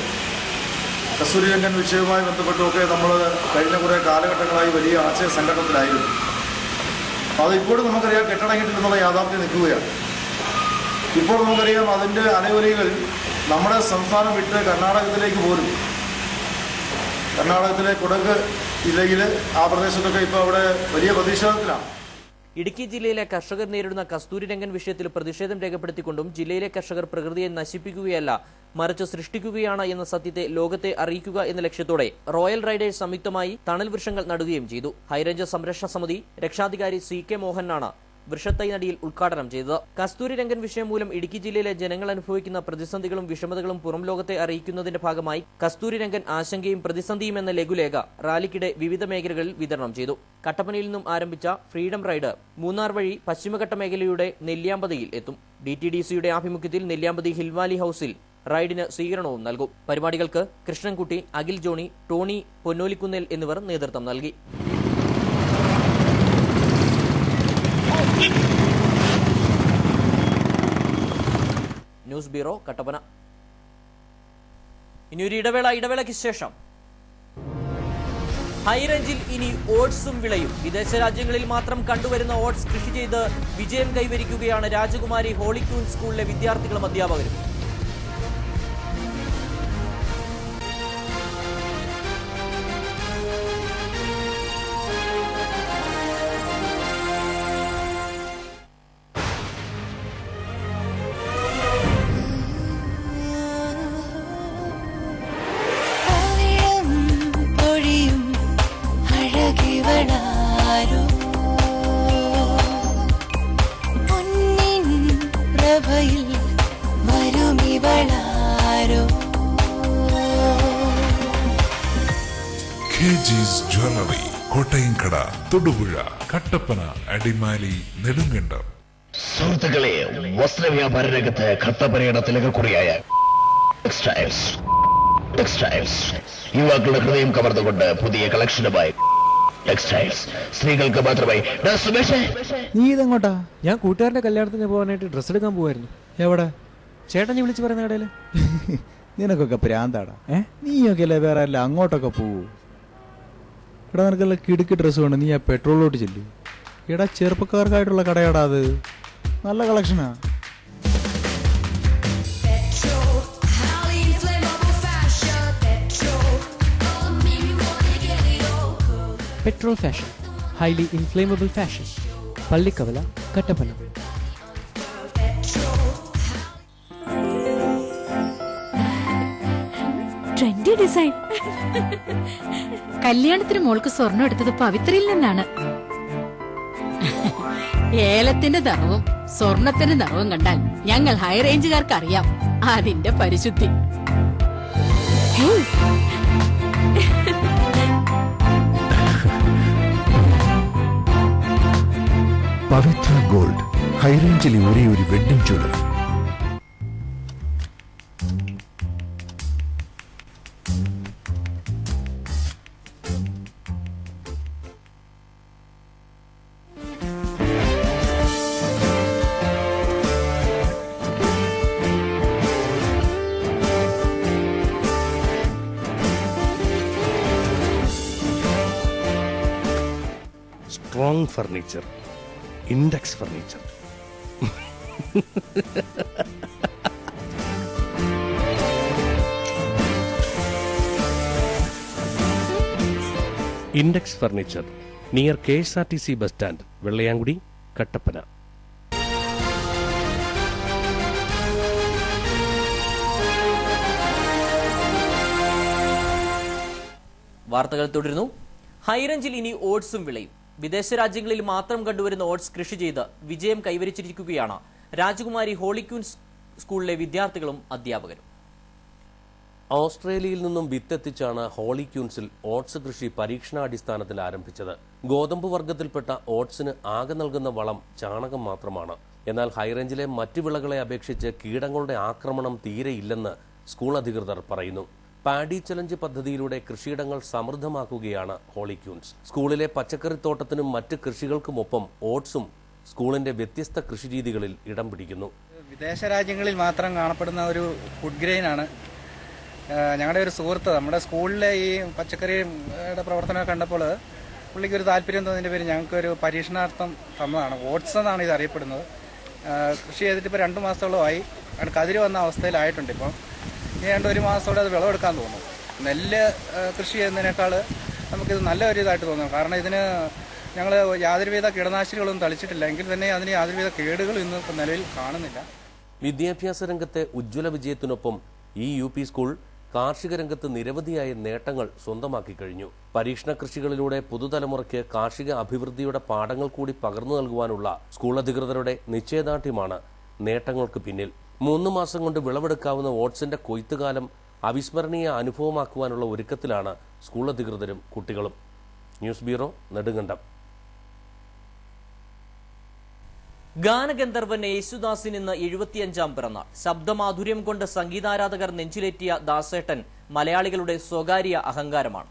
കസ്തൂരിരംഗൻ വിഷയവുമായി ബന്ധപ്പെട്ടുമൊക്കെ നമ്മൾ കഴിഞ്ഞ കുറേ കാലഘട്ടങ്ങളായി വലിയ ആശയ സംഘടനത്തിലായിരുന്നു. അത് ഇപ്പോഴും നമുക്കറിയാം കെട്ടടങ്ങിയിട്ടില്ലെന്നുള്ള യാഥാർത്ഥ്യം നിൽക്കുകയാണ്. ഇപ്പോൾ നമുക്കറിയാം അതിൻ്റെ അലയൊലികൾ നമ്മുടെ സംസ്ഥാനം വിട്ട് കർണാടകത്തിലേക്ക് പോലും, കർണാടകത്തിലെ കുടക് ജില്ലയിൽ ആ പ്രദേശത്തൊക്കെ ഇപ്പോൾ അവിടെ വലിയ പ്രതിഷേധത്തിലാണ്. ഇടുക്കി ജില്ലയിലെ കർഷകർ നേരിടുന്ന കസ്തൂരിരംഗൻ വിഷയത്തിൽ പ്രതിഷേധം രേഖപ്പെടുത്തിക്കൊണ്ടും ജില്ലയിലെ കർഷകർ പ്രകൃതിയെ നശിപ്പിക്കുകയല്ല മറിച്ച് സൃഷ്ടിക്കുകയാണ് എന്ന സത്യത്തെ ലോകത്തെ അറിയിക്കുക എന്ന ലക്ഷ്യത്തോടെ റോയൽ റൈഡേഴ്സ് സംയുക്തമായി തണൽ വൃക്ഷങ്ങൾ നടുകയും ചെയ്തു. ഹൈറേഞ്ച് സംരക്ഷണ സമിതി രക്ഷാധികാരി CK മോഹനാണ് വൃക്ഷത്തൈ നടിയിൽ ഉദ്ഘാടനം ചെയ്തത്. കസ്തൂരിരംഗൻ വിഷയം മൂലം ഇടുക്കി ജില്ലയിലെ ജനങ്ങൾ അനുഭവിക്കുന്ന പ്രതിസന്ധികളും വിഷമതകളും പുറം ലോകത്തെ അറിയിക്കുന്നതിന്റെ ഭാഗമായി കസ്തൂരിരംഗൻ ആശങ്കയും പ്രതിസന്ധിയും എന്ന ലഘുലേഖ റാലിക്കിടെ വിവിധ മേഖലകളിൽ വിതരണം ചെയ്തു. കട്ടപ്പനയിൽ നിന്നും ആരംഭിച്ച ഫ്രീഡം റൈഡ് മൂന്നാർ വഴി പശ്ചിമഘട്ട മേഖലയുടെ നെല്ലിയാമ്പതിയിൽ എത്തും. DTDCയുടെ ആഭിമുഖ്യത്തിൽ നെല്ലിയാമ്പതി ഹിൽവാലി ഹൌസിൽ റൈഡിന് സ്വീകരണവും നൽകും. പരിപാടികൾക്ക് കൃഷ്ണൻകുട്ടി, അഖിൽ ജോണി, ടോണി പൊന്നോലിക്കുന്നേൽ എന്നിവർ നേതൃത്വം നൽകി. News bureau, Kattappana. ഇനിയൊരു ഇടവേളയ്ക്ക് ശേഷം ഹൈറേഞ്ചിൽ ഇനി ഓട്സും വിളയും. വിദേശ രാജ്യങ്ങളിൽ മാത്രം കണ്ടുവരുന്ന ഓട്സ് കൃഷി ചെയ്ത് വിജയം കൈവരിക്കുകയാണ് രാജകുമാരി ഹോളിക്യൂൻ സ്കൂളിലെ വിദ്യാർത്ഥികളും അധ്യാപകരും. KG's jewellery, Kottayamkada, Thodupuzha, Kattappana, Adimali, Nedumkandam. സുഹൃത്തുക്കളെ, വസ്ത്രവ്യാപാര രംഗത്ത് കട്ടപ്പനയുടെ തിലകക്കുറിയായ ടെക്സ്റ്റൈൽസ് യുവാക്കളുടെ ഹൃദയം കവർന്നുകൊണ്ട് പുതിയ കളക്ഷനുമായി ടെക്സ്റ്റൈൽസ് സ്ത്രീകൾക്ക് മാത്രമായി. നീ ഇതെങ്ങോട്ടാ? ഞാൻ കൂട്ടുകാരന്റെ കല്യാണത്തിന് പോകാനായിട്ട് ഡ്രസ്സ് എടുക്കാൻ പോവായിരുന്നു. എവിടെ? ചേട്ടൻ വിളിച്ച് പറയുന്ന കടയില്. നിനക്കൊക്കെ പ്രാന്താടാ. നീയൊക്കെ അല്ലേ വേറെ അല്ല അങ്ങോട്ടൊക്കെ പോവൂ. എടാ, നിനക്കല്ല കിടുക്കി ഡ്രസ്സ് വേണം, നീ ആ പെട്രോളിലോട്ട് ചെല്ലു. എടാ, ചെറുപ്പക്കാർക്കായിട്ടുള്ള കടയാടാ അത്. നല്ല കളക്ഷനാ. Petrol fashion, highly inflammable fashion, Pallikkavala, Kattappana. Trendy design. കല്യാണത്തിന് മോൾക്ക് സ്വർണം എടുത്തത് പവിത്രയിൽ നിന്നാണ്. ഏലത്തിന്റെ നിറവും സ്വർണത്തിന്റെ നിറവും കണ്ടാൽ ഞങ്ങൾ ഹൈ റേഞ്ചുകാർക്ക് അറിയാം അതിന്റെ പരിശുദ്ധി. പവിത്ര ഗോൾഡ്, ഹൈറേഞ്ചിലെ ഒരേ ഒരു wedding jewellery. Strong furniture, index furniture. Index furniture, near KSRTC bus stand, Vellayamkudi, Kattappana. വാർത്തകൾ തുടരുന്നു. ഹൈറേഞ്ചിൽ ഇനി ഓട്സും വിളയും. വിദേശ രാജ്യങ്ങളിൽ മാത്രം കണ്ടുവരുന്ന ഓട്സ് കൃഷി ചെയ്ത് വിജയം കൈവരിച്ചിരിക്കുകയാണ് രാജകുമാരി ഹോളിക്യൂൻസ് സ്കൂളിലെ വിദ്യാർത്ഥികളും അധ്യാപകരും. ഓസ്ട്രേലിയയിൽ നിന്നും വിത്തെത്തിച്ചാണ് ഹോളിക്യൂൻസിൽ ഓട്സ് കൃഷി പരീക്ഷണാടിസ്ഥാനത്തിൽ ആരംഭിച്ചത്. ഗോതമ്പ് വർഗത്തിൽപ്പെട്ട ഓട്സിന് ആകെ നൽകുന്ന വളം ചാണകം മാത്രമാണ്. എന്നാൽ ഹൈറേഞ്ചിലെ മറ്റു വിളകളെ അപേക്ഷിച്ച് കീടങ്ങളുടെ ആക്രമണം തീരെയില്ലെന്ന് സ്കൂൾ അധികൃതർ പറയുന്നു. പാഡി ചലഞ്ച് പദ്ധതിയിലൂടെ കൃഷിയിടങ്ങൾ സമൃദ്ധമാക്കുകയാണ് ഹോളിക്യൂൻസ്. സ്കൂളിലെ പച്ചക്കറിത്തോട്ടത്തിനും മറ്റ് കൃഷികൾക്കുമൊപ്പം ഓട്സും സ്കൂളിന്റെ വ്യത്യസ്ത കൃഷിരീതികളിൽ ഇടം പിടിക്കുന്നു. വിദേശ രാജ്യങ്ങളിൽ മാത്രം കാണപ്പെടുന്ന ഒരു ഫുഡ് ഗ്രെയിനാണ്. ഞങ്ങളുടെ ഒരു സുഹൃത്ത് നമ്മുടെ സ്കൂളിലെ ഈ പച്ചക്കറിയുടെ പ്രവർത്തനം കണ്ടപ്പോൾ പുള്ളിക്ക് ഒരു താല്പര്യം തോന്നിയതിൻ്റെ പേര് ഞങ്ങൾക്കൊരു പരീക്ഷണാർത്ഥം തന്നതാണ്. ഓട്സ് എന്നാണ് ഇത് അറിയപ്പെടുന്നത്. കൃഷി ചെയ്തിട്ട് ഇപ്പോൾ 2 മാസത്തോളമായി. കതിര് വന്ന അവസ്ഥയിലായിട്ടുണ്ട്. ഇപ്പം ഇനി 1 മാസത്തോടെ അത് വിളവെടുക്കാൻ തോന്നും. നെല്ല് കൃഷി ചെയ്യുന്നതിനേക്കാൾ നമുക്കിത് നല്ല ഒരു ഇതായിട്ട് തോന്നും. കാരണം ഇതിന് ഞങ്ങൾ യാതൊരുവിധ കീടനാശിനികളൊന്നും തളിച്ചിട്ടില്ല. എങ്കിൽ തന്നെ അതിന് യാതൊരുവിധ കേടുകളും ഇന്ന് ഇപ്പം നിലവിൽ കാണുന്നില്ല. വിദ്യാഭ്യാസ രംഗത്തെ ഉജ്ജ്വല വിജയത്തിനൊപ്പം ഈ UP സ്കൂൾ കാർഷിക രംഗത്ത് നിരവധിയായ നേട്ടങ്ങൾ സ്വന്തമാക്കി കഴിഞ്ഞു. പരീക്ഷണ കൃഷികളിലൂടെ പുതുതലമുറയ്ക്ക് കാർഷിക അഭിവൃദ്ധിയുടെ പാഠങ്ങൾ കൂടി പകർന്നു നൽകുവാനുള്ള സ്കൂൾ അധികൃതരുടെ നിശ്ചയദാർഢ്യമാണ് നേട്ടങ്ങൾക്ക് പിന്നിൽ. 3 മാസം കൊണ്ട് വിളവെടുക്കാവുന്ന ഓട്സിന്റെ കൊയ്ത്തുകാലം അവിസ്മരണീയ അനുഭവമാക്കുവാനുള്ള ഒരുക്കത്തിലാണ് സ്കൂൾ അധികൃതരും കുട്ടികളും. News bureau, Nedumkandam. ഗാനഗന്ധർവൻ യേശുദാസിന് ഇന്ന് 75ാം പിറന്നാൾ. ശബ്ദമാധുര്യം കൊണ്ട് സംഗീതാരാധകർ നെഞ്ചിലേറ്റിയ ദാസേട്ടൻ മലയാളികളുടെ സ്വകാര്യ അഹങ്കാരമാണ്.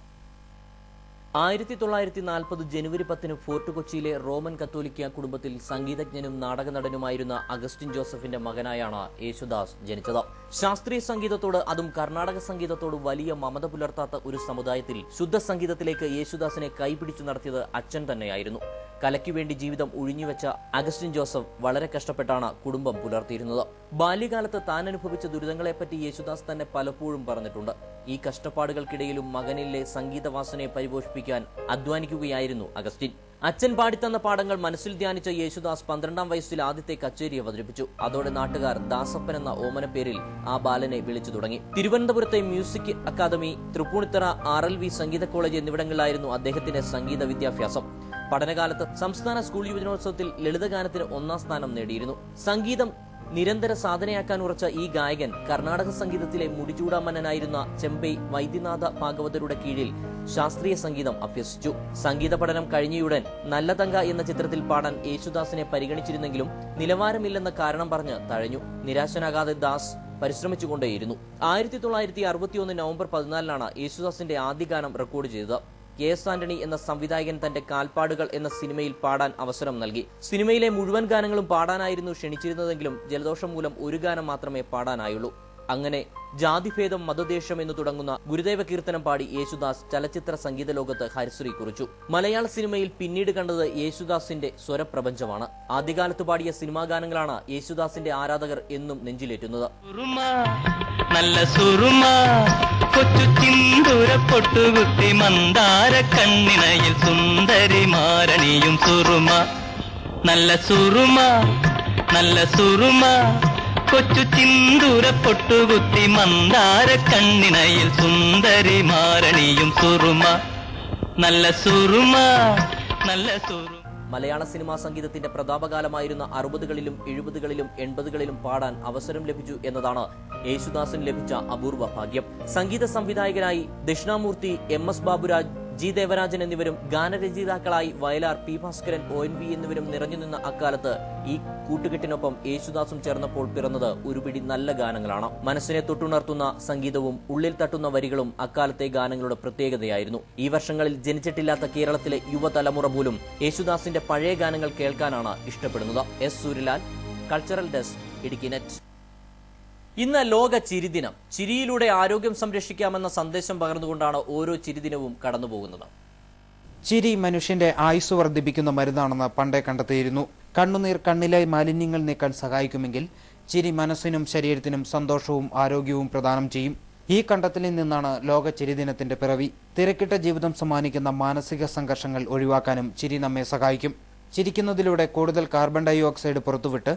1940 ജനുവരി 10 ഫോർട്ട് കൊച്ചിയിലെ റോമൻ കത്തോലിക്ക കുടുംബത്തിൽ സംഗീതജ്ഞനും നാടകനടനുമായിരുന്ന അഗസ്റ്റിൻ ജോസഫിന്റെ മകനായാണ് യേശുദാസ് ജനിച്ചത്. ശാസ്ത്രീയ സംഗീതത്തോട്, അതും കർണാടക സംഗീതത്തോട് വലിയ മമത പുലർത്താത്ത ഒരു സമുദായത്തിൽ ശുദ്ധ സംഗീതത്തിലേക്ക് യേശുദാസിനെ കൈപിടിച്ചു നടത്തിയത് അച്ഛൻ തന്നെയായിരുന്നു. കലയ്ക്കു വേണ്ടി ജീവിതം ഒഴിഞ്ഞുവെച്ച അഗസ്റ്റിൻ ജോസഫ് വളരെ കഷ്ടപ്പെട്ടാണ് കുടുംബം പുലർത്തിയിരുന്നത്. ബാല്യകാലത്ത് താൻ അനുഭവിച്ച ദുരിതങ്ങളെപ്പറ്റി യേശുദാസ് തന്നെ പലപ്പോഴും പറഞ്ഞിട്ടുണ്ട്. ഈ കഷ്ടപ്പാടുകൾക്കിടയിലും മകനിലെ സംഗീതവാസനയെ പരിപോഷിപ്പിക്കാൻ അധ്വാനിക്കുകയായിരുന്നു അഗസ്റ്റിൻ. അച്ഛൻ പാടിത്തന്ന പാഠങ്ങൾ മനസ്സിൽ ധ്യാനിച്ച യേശുദാസ് 12ാം വയസ്സിൽ ആദ്യത്തെ കച്ചേരി അവതരിപ്പിച്ചു. അതോടെ നാട്ടുകാർ ദാസപ്പൻ എന്ന ഓമനപ്പേരിൽ ആ ബാലനെ വിളിച്ചു തുടങ്ങി. തിരുവനന്തപുരത്തെ മ്യൂസിക് അക്കാദമി, തൃപ്പൂണിത്തറ RLV സംഗീത കോളേജ് എന്നിവിടങ്ങളിലായിരുന്നു അദ്ദേഹത്തിന്റെ സംഗീത വിദ്യാഭ്യാസം. പഠനകാലത്ത് സംസ്ഥാന സ്കൂൾ യുവജനോത്സവത്തിൽ ലളിതഗാനത്തിന് 1ാം സ്ഥാനം നേടിയിരുന്നു. സംഗീതം നിരന്തര സാധനയാക്കാൻ ഉറച്ച ഈ ഗായകൻ കർണാടക സംഗീതത്തിലെ മുടിചൂടാമന്നനായിരുന്ന ചെമ്പൈ വൈദ്യനാഥ ഭാഗവതരുടെ കീഴിൽ ശാസ്ത്രീയ സംഗീതം അഭ്യസിച്ചു. സംഗീത പഠനം കഴിഞ്ഞയുടൻ നല്ല തങ്ക എന്ന ചിത്രത്തിൽ പാടാൻ യേശുദാസിനെ പരിഗണിച്ചിരുന്നെങ്കിലും നിലവാരമില്ലെന്ന കാരണം പറഞ്ഞ് തഴഞ്ഞു. നിരാശനാകാതെ ദാസ് പരിശ്രമിച്ചുകൊണ്ടേയിരുന്നു. 1961 നവംബർ 14 യേശുദാസിന്റെ ആദ്യ ഗാനം റെക്കോർഡ് ചെയ്തത്. KS ആന്റണി എന്ന സംവിധായകൻ തന്റെ കാൽപ്പാടുകൾ എന്ന സിനിമയിൽ പാടാൻ അവസരം നൽകി. സിനിമയിലെ മുഴുവൻ ഗാനങ്ങളും പാടാനായിരുന്നു ക്ഷണിച്ചിരുന്നതെങ്കിലും ജലദോഷം മൂലം ഒരു ഗാനം മാത്രമേ പാടാനായുള്ളൂ. അങ്ങനെ ജാതിഭേദം മതദേശം എന്ന് തുടങ്ങുന്ന ഗുരുദേവ കീർത്തനം പാടി യേശുദാസ് ചലച്ചിത്ര സംഗീത ലോകത്ത് ഹരിശ്രീ കുറിച്ചു. മലയാള സിനിമയിൽ പിന്നീട് കണ്ടത് യേശുദാസിന്റെ സ്വരപ്രപഞ്ചമാണ്. ആദ്യകാലത്ത് പാടിയ സിനിമാ ഗാനങ്ങളാണ് യേശുദാസിന്റെ ആരാധകർ എന്നും നെഞ്ചിലേറ്റുന്നത്. നല്ല സുറുമ കൊച്ചു ചിന്തൂര പൊട്ടുകുത്തി മന്ദാര കണ്ണിനയിൽ സുന്ദരി മാരണിയും സുറുമ. നല്ല സുറുമ നല്ല സുറുമ കൊച്ചു ചിന്തൂര പൊട്ടുകുത്തി മന്ദാര കണ്ണിനയിൽ സുന്ദരി മാരണിയും സുറുമ. നല്ല സുറുമ നല്ല സുറുമ. മലയാള സിനിമാ സംഗീതത്തിന്റെ പ്രതാപകാലമായിരുന്ന 60കളിലും 70കളിലും 80കളിലും പാടാൻ അവസരം ലഭിച്ചു എന്നതാണ് യേശുദാസിന് ലഭിച്ച അപൂർവ ഭാഗ്യം. സംഗീത സംവിധായകനായി ദക്ഷിണാമൂർത്തി, MS ബാബുരാജ്, G ദേവരാജൻ എന്നിവരും ഗാനരചയിതാക്കളായി വയലാർ, P ഭാസ്കരൻ, ONV എന്നിവരും നിറഞ്ഞു നിന്ന അക്കാലത്ത് ഈ കൂട്ടുകെട്ടിനൊപ്പം യേശുദാസും ചേർന്നപ്പോൾ പിറന്നത് ഒരു പിടി നല്ല ഗാനങ്ങളാണ്. മനസ്സിനെ തൊട്ടുണർത്തുന്ന സംഗീതവും ഉള്ളിൽ തട്ടുന്ന വരികളും അക്കാലത്തെ ഗാനങ്ങളുടെ പ്രത്യേകതയായിരുന്നു. ഈ വർഷങ്ങളിൽ ജനിച്ചിട്ടില്ലാത്ത കേരളത്തിലെ യുവതലമുറ പോലും യേശുദാസിന്റെ പഴയ ഗാനങ്ങൾ കേൾക്കാനാണ് ഇഷ്ടപ്പെടുന്നത്. S Suryalal, cultural desk, Idukki net. ഇന്ന് ലോക ചിരിദിനം. ചിരിയിലൂടെ ആരോഗ്യം സംരക്ഷിക്കാമെന്ന സന്ദേശം പകർന്നുകൊണ്ടാണ് ഓരോ ചിരിദിനവും കടന്നുപോകുന്നത്. ചിരി മനുഷ്യന്റെ ആയുസ് വർദ്ധിപ്പിക്കുന്ന മരുന്നാണെന്ന് പണ്ടേ കണ്ടെത്തിയിരുന്നു. കണ്ണുനീർ കണ്ണിലെ മാലിന്യങ്ങൾ നീക്കാൻ സഹായിക്കുമെങ്കിൽ ചിരി മനസ്സിനും ശരീരത്തിനും സന്തോഷവും ആരോഗ്യവും പ്രദാനം ചെയ്യും. ഈ കണ്ടെത്തലിൽ നിന്നാണ് ലോക ചിരി ദിനത്തിന്റെ പിറവി. തിരക്കിട്ട ജീവിതം സമ്മാനിക്കുന്ന മാനസിക സംഘർഷങ്ങൾ ഒഴിവാക്കാനും ചിരി നമ്മെ സഹായിക്കും. ചിരിക്കുന്നതിലൂടെ കൂടുതൽ കാർബൺ ഡൈ ഓക്സൈഡ് പുറത്തുവിട്ട്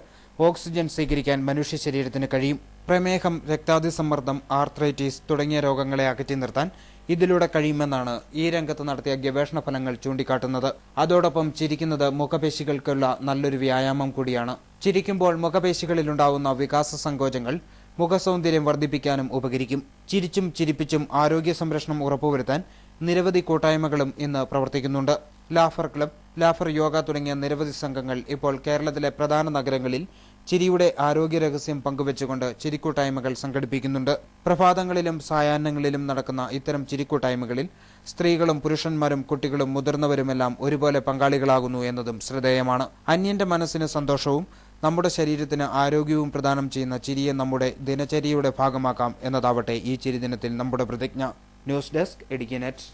ഓക്സിജൻ സ്വീകരിക്കാൻ മനുഷ്യ ശരീരത്തിന് കഴിയും. പ്രമേഹം, രക്താതിസമ്മർദ്ദം, ആർത്രൈറ്റിസ് തുടങ്ങിയ രോഗങ്ങളെ അകറ്റി നിർത്താൻ ഇതിലൂടെ കഴിയുമെന്നാണ് ഈ രംഗത്ത് നടത്തിയ ഗവേഷണ ഫലങ്ങൾ ചൂണ്ടിക്കാട്ടുന്നത്. അതോടൊപ്പം ചിരിക്കുന്നത് മുഖപേശികൾക്കുള്ള നല്ലൊരു വ്യായാമം കൂടിയാണ്. ചിരിക്കുമ്പോൾ മുഖപേശികളിലുണ്ടാവുന്ന വികാസ സങ്കോചങ്ങൾ മുഖസൗന്ദര്യം വർദ്ധിപ്പിക്കാനും ഉപകരിക്കും. ചിരിച്ചും ചിരിപ്പിച്ചും ആരോഗ്യ സംരക്ഷണം ഉറപ്പുവരുത്താൻ നിരവധി കൂട്ടായ്മകളും ഇന്ന് പ്രവർത്തിക്കുന്നുണ്ട്. ലാഫർ ക്ലബ്, ലാഫർ യോഗ തുടങ്ങിയ നിരവധി സംഘങ്ങൾ ഇപ്പോൾ കേരളത്തിലെ പ്രധാന നഗരങ്ങളിൽ ചിരിയുടെ ആരോഗ്യ രഹസ്യം പങ്കുവെച്ചുകൊണ്ട് ചിരിക്കൂട്ടായ്മകൾ സംഘടിപ്പിക്കുന്നുണ്ട്. പ്രഭാതങ്ങളിലും സായാഹ്നങ്ങളിലും നടക്കുന്ന ഇത്തരം ചിരിക്കൂട്ടായ്മകളിൽ സ്ത്രീകളും പുരുഷന്മാരും കുട്ടികളും മുതിർന്നവരുമെല്ലാം ഒരുപോലെ പങ്കാളികളാകുന്നു എന്നതും ശ്രദ്ധേയമാണ്. അന്യന്റെ മനസ്സിന് സന്തോഷവും നമ്മുടെ ശരീരത്തിന് ആരോഗ്യവും പ്രദാനം ചെയ്യുന്ന ചിരിയെ നമ്മുടെ ദിനചര്യയുടെ ഭാഗമാക്കാം എന്നതാവട്ടെ ഈ ചിരിദിനത്തിൽ നമ്മുടെ പ്രതിജ്ഞ. News desk Idukki net.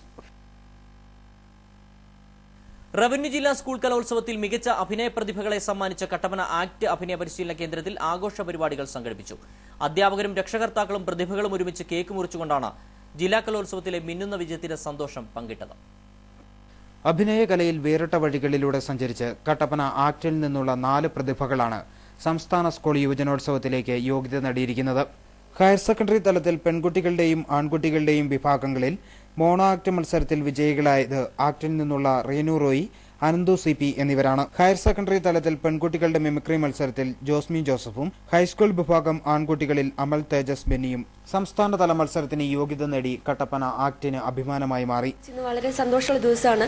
Revenue ജില്ലാ സ്കൂൾ കലോത്സവത്തിൽ മികച്ച അഭിനയ പ്രതിഭകളെ സമ്മാനിച്ച കട്ടപ്പന ആക്ട് അഭിനയ പരിശീലന കേന്ദ്രത്തിൽ ആഘോഷ പരിപാടികൾ സംഘടിപ്പിച്ചു. അധ്യാപകരും രക്ഷകർത്താക്കളും പ്രതിഭകളും ഒരുമിച്ച് കേക്ക് മുറിച്ചുകൊണ്ടാണ് ജില്ലാ കലോത്സവത്തിലെ മിന്നുന്ന വിജയത്തിന്റെ സന്തോഷം പങ്കിട്ടത്. അഭിനയകലയിൽ വേറിട്ട വഴികളിലൂടെ സഞ്ചരിച്ച് കട്ടപ്പന ആക്ടിൽ നിന്നുള്ള 4 പ്രതിഭകളാണ് സംസ്ഥാന സ്കൂൾ യുവജനോത്സവത്തിലേക്ക് യോഗ്യത നേടിയിരിക്കുന്നത്. ഹയർ സെക്കൻഡറി തലത്തിൽ പെൺകുട്ടികളുടെയും ആൺകുട്ടികളുടെയും വിഭാഗങ്ങളിൽ മോണോ ആക്ട് മത്സരത്തിൽ വിജയികളായത് ആക്ടിൽ നിന്നുള്ള റീനു റോയി, അനന്തു CP എന്നിവരാണ്. ഹയർ സെക്കൻഡറി തലത്തിൽ പെൺകുട്ടികളുടെ മിമിക്രി മത്സരത്തിൽ ജോസ്മി ജോസഫും കാരണം വിഭാഗം ആൺകുട്ടികളിൽ അമൽ തേജസ് ബെന്നിയും സംസ്ഥാനതല മത്സരത്തിന് യോഗ്യത നേടി കട്ടപ്പന ആക്ടിന് അഭിമാനമായി മാറി. വളരെ സന്തോഷമുള്ള ദിവസമാണ്.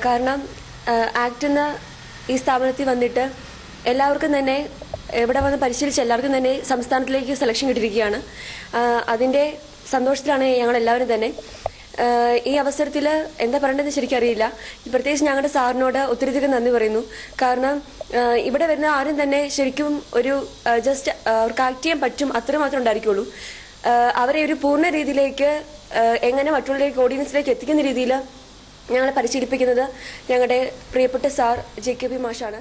കാരണം ആക്ടിന് ഈ സ്ഥാപനത്തിൽ വന്നിട്ട് എല്ലാവർക്കും തന്നെ എവിടെ വന്ന് പരിശീലിച്ച എല്ലാവർക്കും തന്നെ സംസ്ഥാനത്തിലേക്ക് സെലക്ഷൻ കിട്ടിയിരിക്കുകയാണ്. അതിൻ്റെ സന്തോഷത്തിലാണ് ഞങ്ങളെല്ലാവരും തന്നെ. ഈ അവസരത്തിൽ എന്താ പറയേണ്ടതെന്ന് ശരിക്കും അറിയില്ല. പ്രത്യേകിച്ച് ഞങ്ങളുടെ സാറിനോട് ഒത്തിരി നന്ദി പറയുന്നു. കാരണം ഇവിടെ വരുന്ന ആരും തന്നെ ശരിക്കും ഒരു ജസ്റ്റ് അവർക്ക് ആക്ട് ചെയ്യാൻ പറ്റും അത്രയും മാത്രമേ ഉണ്ടായിരിക്കുള്ളൂ. അവരെ ഒരു പൂർണ്ണ രീതിയിലേക്ക് എങ്ങനെ മറ്റുള്ളവരിലേക്ക് ഓഡിയൻസിലേക്ക് എത്തിക്കുന്ന രീതിയിൽ ഞങ്ങളെ പരിശീലിപ്പിക്കുന്നത് ഞങ്ങളുടെ പ്രിയപ്പെട്ട സാർ JKB മാഷാണ്.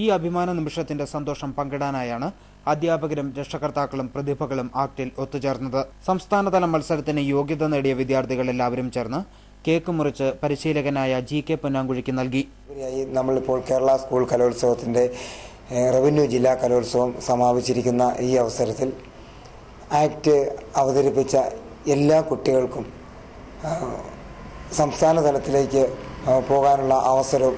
ഈ അഭിമാന നിമിഷത്തിന്റെ സന്തോഷം പങ്കിടാനായാണ് അധ്യാപകരും രക്ഷകർത്താക്കളും പ്രതിഭകളും ആക്ടിൽ ഒത്തുചേർന്നത്. സംസ്ഥാനതല മത്സരത്തിന് യോഗ്യത നേടിയ വിദ്യാർത്ഥികൾ എല്ലാവരും ചേർന്ന് കേക്ക് മുറിച്ച് പരിശീലകനായ GK പൊന്നാങ്കുഴിക്ക് നൽകി. നമ്മളിപ്പോൾ കേരള സ്കൂൾ കലോത്സവത്തിന്റെ റവന്യൂ ജില്ലാ കലോത്സവം സമാപിച്ചിരിക്കുന്ന ഈ അവസരത്തിൽ ആക്ട് അവതരിപ്പിച്ച എല്ലാ കുട്ടികൾക്കും സംസ്ഥാന തലത്തിലേക്ക് പോകാനുള്ള അവസരം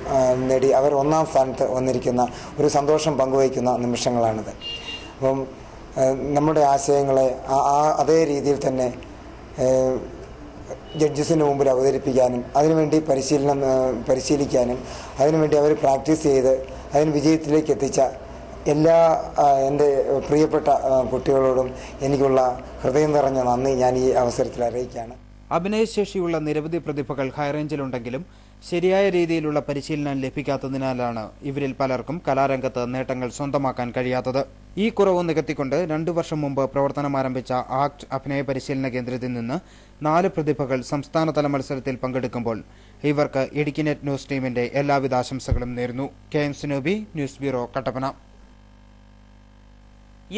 നേടി അവർ 1ാം സ്ഥാനത്ത് വന്നിരിക്കുന്ന ഒരു സന്തോഷം പങ്കുവയ്ക്കുന്ന നിമിഷങ്ങളാണിത്. അപ്പം നമ്മുടെ ആശയങ്ങളെ അതേ രീതിയിൽ തന്നെ ജഡ്ജസിന് മുമ്പിൽ അവതരിപ്പിക്കാനും അതിനുവേണ്ടി പരിശീലിക്കാനും അതിനുവേണ്ടി അവർ പ്രാക്ടീസ് ചെയ്ത് അതിന് വിജയത്തിലേക്ക് എത്തിച്ച എല്ലാ എൻ്റെ പ്രിയപ്പെട്ട കുട്ടികളോടും എനിക്കുള്ള ഹൃദയം നിറഞ്ഞ നന്ദി ഞാൻ ഈ അവസരത്തിൽ അറിയിക്കുകയാണ്. അഭിനയശേഷിയുള്ള നിരവധി പ്രതിഭകൾ ഹൈറേഞ്ചിലുണ്ടെങ്കിലും ശരിയായ രീതിയിലുള്ള പരിശീലനം ലഭിക്കാത്തതിനാലാണ് ഇവരിൽ പലർക്കും കലാരംഗത്ത് നേട്ടങ്ങൾ സ്വന്തമാക്കാൻ കഴിയാത്തത്. ഈ കുറവ് നികത്തിക്കൊണ്ട് 2 വർഷം മുമ്പ് പ്രവർത്തനം ആരംഭിച്ച ആക്ട് അഭിനയ പരിശീലന കേന്ദ്രത്തിൽ നിന്ന് 4 പ്രതിഭകൾ സംസ്ഥാനതല മത്സരത്തിൽ പങ്കെടുക്കുമ്പോൾ ഇവർക്ക് ഇടുക്കി നെറ്റ് ന്യൂസ് ടീമിന്റെ എല്ലാവിധ ആശംസകളും നേരുന്നു. KM Sunobi, news bureau, Kattappana.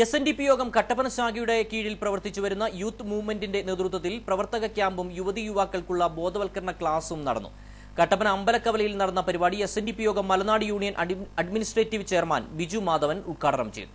SNDP യോഗം കട്ടപ്പന ശാഖയുടെ കീഴിൽ പ്രവർത്തിച്ചു വരുന്ന യൂത്ത് മൂവ്മെന്റിന്റെ നേതൃത്വത്തിൽ പ്രവർത്തക ക്യാമ്പും യുവതി യുവാക്കൾക്കുള്ള ബോധവൽക്കരണ ക്ലാസും നടന്നു. കട്ടപ്പന അമ്പലക്കവലയിൽ നടന്ന പരിപാടി SNDP യോഗം Malanad union administrative chairman Biju Madhavan ഉദ്ഘാടനം ചെയ്തു.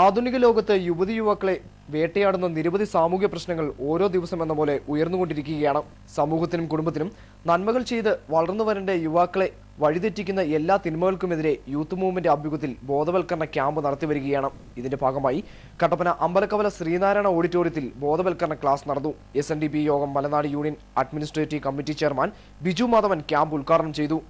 ആധുനിക ലോകത്ത് യുവതി യുവാക്കളെ വേട്ടയാടുന്ന നിരവധി സാമൂഹ്യ പ്രശ്നങ്ങൾ ഓരോ ദിവസം എന്ന പോലെ ഉയർന്നുകൊണ്ടിരിക്കുകയാണ്. സമൂഹത്തിനും കുടുംബത്തിനും നന്മകൾ ചെയ്ത് വളർന്നു വരേണ്ട യുവാക്കളെ വഴിതെറ്റിക്കുന്ന എല്ലാ തിന്മകൾക്കുമെതിരെ യൂത്ത് മൂവ്മെന്റ് ആഭിമുഖ്യത്തിൽ ബോധവൽക്കരണ ക്യാമ്പ് നടത്തിവരികയാണ്. ഇതിന്റെ ഭാഗമായി കട്ടപ്പന അമ്പലക്കവല ശ്രീനാരായണ ഓഡിറ്റോറിയത്തിൽ ബോധവൽക്കരണ ക്ലാസ് നടന്നു. SNDP യോഗം Malanad union administrative committee chairman Biju Madhavan camp ഉദ്ഘാടനം ചെയ്തു.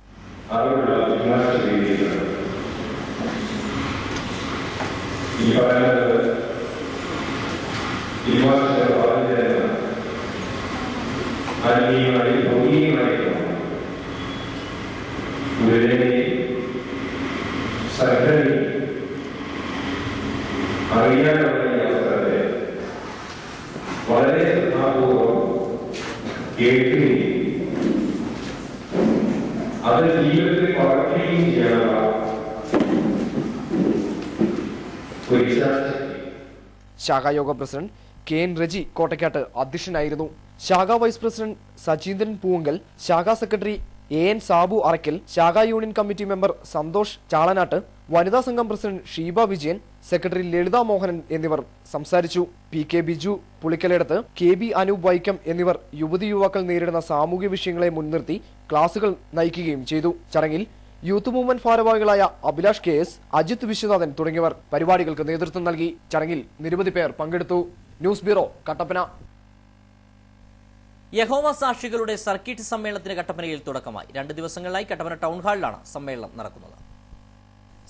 വളരെ ശ്രദ്ധാപൂർവം കേൾക്കുകയും അത് ജീവിതത്തിൽ വളർത്തുകയും ചെയ്യാനുള്ള ഒരു ഇച്ഛാശക്തി. ശാഖായോഗ president K N Reji Kottakkat അധ്യക്ഷനായിരുന്നു. ശാഖാ വൈസ് പ്രസിഡന്റ് സജീന്ദ്രൻ പൂങ്കൽ, ശാഖാ secretary A N Sabu Arakkal, ശാഖാ union committee member Santhosh Chalanatt, വനിതാ സംഘം പ്രസിഡന്റ് ഷീബ വിജയൻ, സെക്രട്ടറി ലളിത മോഹനൻ എന്നിവർ സംസാരിച്ചു. P K Biju Pulikkaleduth, K B Anoop Vaikom എന്നിവർ യുവതി യുവാക്കൾ നേരിടുന്ന സാമൂഹ്യ വിഷയങ്ങളെ മുൻനിർത്തി ക്ലാസുകൾ നയിക്കുകയും ചെയ്തു. ചടങ്ങിൽ യൂത്ത് മൂവ്മെന്റ് ഭാരവാഹികളായ അഭിലാഷ് കെ എസ്, അജിത് വിശ്വനാഥൻ തുടങ്ങിയവർ പരിപാടികൾക്ക് നേതൃത്വം നൽകി. ചടങ്ങിൽ നിരവധി പേർ പങ്കെടുത്തു. News bureau, Kattappana. യഹോവ സാക്ഷികളുടെ സർക്കിട്ട് സമ്മേളനത്തിന് കട്ടപ്പനയിൽ തുടക്കമായി. 2 ദിവസങ്ങളിലായി കട്ടപ്പന ടൗൺ ഹാളിലാണ് സമ്മേളനം നടക്കുന്നത്.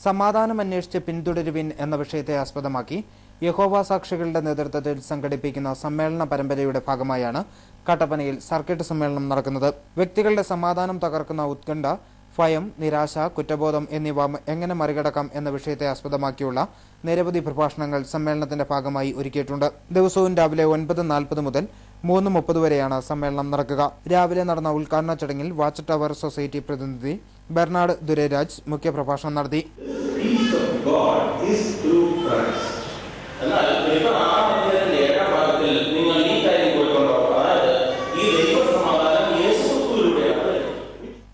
സമാധാനം അന്വേഷിച്ച് പിന്തുടരുവിൻ എന്ന വിഷയത്തെ ആസ്പദമാക്കി യഹോവ സാക്ഷികളുടെ നേതൃത്വത്തിൽ സംഘടിപ്പിക്കുന്ന സമ്മേളന പരമ്പരയുടെ ഭാഗമായാണ് കട്ടപ്പനയിൽ സർക്കിട്ട് സമ്മേളനം നടക്കുന്നത്. വ്യക്തികളുടെ സമാധാനം തകർക്കുന്ന ഉത്കണ്ഠ, ഭയം, നിരാശ, കുറ്റബോധം എന്നിവ എങ്ങനെ മറികടക്കാം എന്ന വിഷയത്തെ ആസ്പദമാക്കിയുള്ള നിരവധി പ്രഭാഷണങ്ങൾ സമ്മേളനത്തിന്റെ ഭാഗമായി ഒരുക്കിയിട്ടുണ്ട്. ദിവസവും രാവിലെ 9:40 മുതൽ 3:30 വരെയാണ് സമ്മേളനം നടക്കുക. രാവിലെ നടന്ന ഉദ്ഘാടന ചടങ്ങിൽ വാച്ച് ടവർ സൊസൈറ്റി പ്രതിനിധി ബെർണാഡ് ദുരൈരാജ് മുഖ്യപ്രഭാഷണം നടത്തി.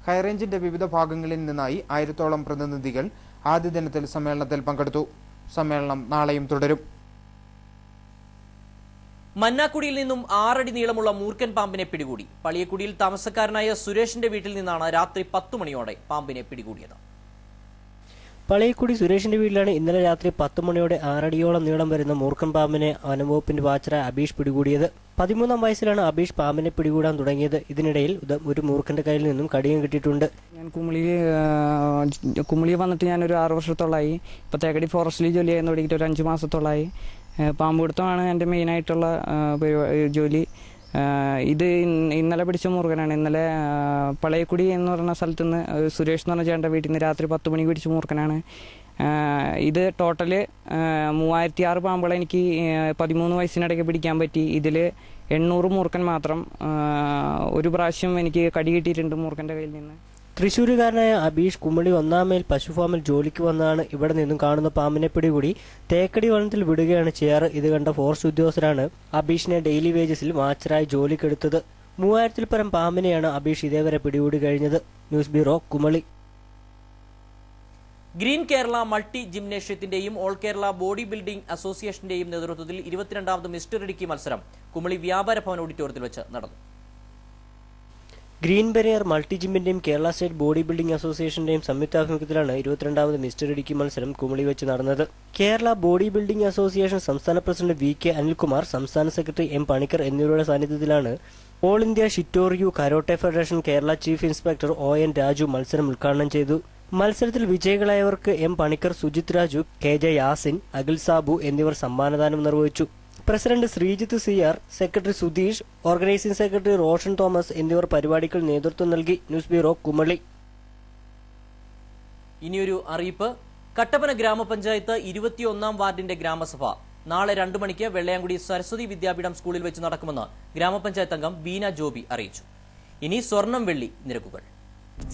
ഹൈറേഞ്ചിന്റെ വിവിധ ഭാഗങ്ങളിൽ നിന്നായി 1000-ഓളം പ്രതിനിധികൾ ആദ്യ ദിനത്തിൽ സമ്മേളനത്തിൽ പങ്കെടുത്തു. സമ്മേളനം നാളെയും തുടരും. മന്നാക്കുടിയിൽ നിന്നും 6 അടി നീളമുള്ള മൂർഖൻ പാമ്പിനെ പിടികൂടി. പളിയക്കുടിയിൽ താമസക്കാരനായ സുരേഷിന്റെ വീട്ടിൽ നിന്നാണ് രാത്രി 10 മണിയോടെ പാമ്പിനെ പിടികൂടിയത്. പളിയക്കുടി സുരേഷിന്റെ വീട്ടിലാണ് ഇന്നലെ രാത്രി 10 മണിയോടെ 6 അടിയോളം നീളം വരുന്ന മൂർഖൻ പാമ്പിനെ വനംവകുപ്പിന്റെ വാച്ചറായ അബീഷ് പിടികൂടിയത്. 13-ാം വയസ്സിലാണ് അബീഷ് പാമ്പിനെ പിടികൂടാൻ തുടങ്ങിയത്. ഇതിനിടയിൽ ഒരു മൂർഖന്റെ കയ്യിൽ നിന്നും കടിയും കിട്ടിയിട്ടുണ്ട്. ഞാൻ കുമിളി വന്നിട്ട് ഞാനൊരു 6 വർഷത്തോളമായി. ഇപ്പോൾ തേക്കടി ഫോറസ്റ്റിൽ ജോലി ചെയ്യാൻ തുടങ്ങിയിട്ട് ഒരു 5 മാസത്തോളമായി. പാമ്പ് പിടുത്തമാണ് എൻ്റെ മെയിനായിട്ടുള്ള ജോലി. ഇത് ഇന്നലെ പിടിച്ച മൂർഖനാണ്. ഇന്നലെ പളയക്കുടി എന്ന് പറയുന്ന സ്ഥലത്ത് നിന്ന് സുരേഷ് എന്ന് പറഞ്ഞ ചേട്ടൻ്റെ വീട്ടിൽ നിന്ന് രാത്രി 10 മണിക്ക് പിടിച്ച മൂർഖനാണ്. ഇത് ടോട്ടല് 3006 പാമ്പുകളെ എനിക്ക് 13 വയസ്സിനിടയ്ക്ക് പിടിക്കാൻ പറ്റി. ഇതിൽ 800 മൂർഖൻ മാത്രം ഒരു പ്രാവശ്യം എനിക്ക് കടി കിട്ടിയിട്ടുണ്ട് മൂർഖൻ്റെ കയ്യിൽ നിന്ന്. തൃശ്ശൂരുകാരനായ അബീഷ് കുമളി 1-ാം മൈൽ പശുഫാമിൽ ജോലിക്ക് വന്നാണ് ഇവിടെ നിന്നും കാണുന്ന പാമ്പിനെ പിടികൂടി തേക്കടി വനത്തിൽ വിടുകയാണ് ചെയ്യാറ്. ഇത് കണ്ട ഫോറസ്റ്റ് ഉദ്യോഗസ്ഥരാണ് അബീഷിനെ ഡെയിലി വേജസിൽ വാച്ചറായി ജോലിക്കെടുത്തത്. 3000-ൽ പരം പാമ്പിനെയാണ് അബീഷ് ഇതേവരെ പിടികൂടി കഴിഞ്ഞത്. News bureau, Kumily. Green Kerala multi ജിംനേഷ്യത്തിന്റെയും ഓൾ കേരള ബോഡി ബിൽഡിംഗ് അസോസിയേഷന്റെയും നേതൃത്വത്തിൽ 22ാമത് മിസ്റ്റർ ഇടുക്കി മത്സരം കുമളി വ്യാപാര ഭവൻ ഓഡിറ്റോറിയത്തിൽ വെച്ച് നടന്നു. ഗ്രീൻ ബെരിയർ മൾട്ടി ജിമ്മിന്റെയും കേരള സ്റ്റേറ്റ് ബോഡി ബിൽഡിംഗ് അസോസിയേഷന്റെയും സംയുക്താഭിമുഖ്യത്തിലാണ് 22ാമത് മിസ്റ്റർ ഇടുക്കി മത്സരം കുമളി വെച്ച് നടന്നത്. കേരള ബോഡി ബിൽഡിംഗ് അസോസിയേഷൻ സംസ്ഥാന പ്രസിഡന്റ് വി കെ അനിൽകുമാർ, സംസ്ഥാന സെക്രട്ടറി എം പണിക്കർ എന്നിവരുടെ സാന്നിധ്യത്തിലാണ് all India Shitoryu karate federation Kerala chief inspector ON Raju മത്സരം ഉദ്ഘാടനം ചെയ്തു. മത്സരത്തിൽ വിജയികളായവർക്ക് എം പണിക്കർ, സുജിത് രാജു, KJ യാസിൻ, അഖിൽ സാബു എന്നിവർ സമ്മാനദാനം നിർവഹിച്ചു. President Sreejith CR, secretary Sudheesh, organising secretary Roshan Thomas എന്നിവർ പരിപാടിക്ക് നേതൃത്വം നൽകി. News bureau, Kumily. ഇനിയൊരു അറിയിപ്പ്. കട്ടപ്പന ഗ്രാമപഞ്ചായത്ത് 21-ാം വാർഡിന്റെ ഗ്രാമസഭ നാളെ 2 മണിക്ക് വെള്ളയാങ്കുടി സരസ്വതി വിദ്യാപീഠം സ്കൂളിൽ വെച്ച് നടക്കുമെന്ന് ഗ്രാമപഞ്ചായത്ത് അംഗം ബീന ജോബി അറിയിച്ചു. ഇനി സ്വർണം വെള്ളി നിരക്കുകൾ.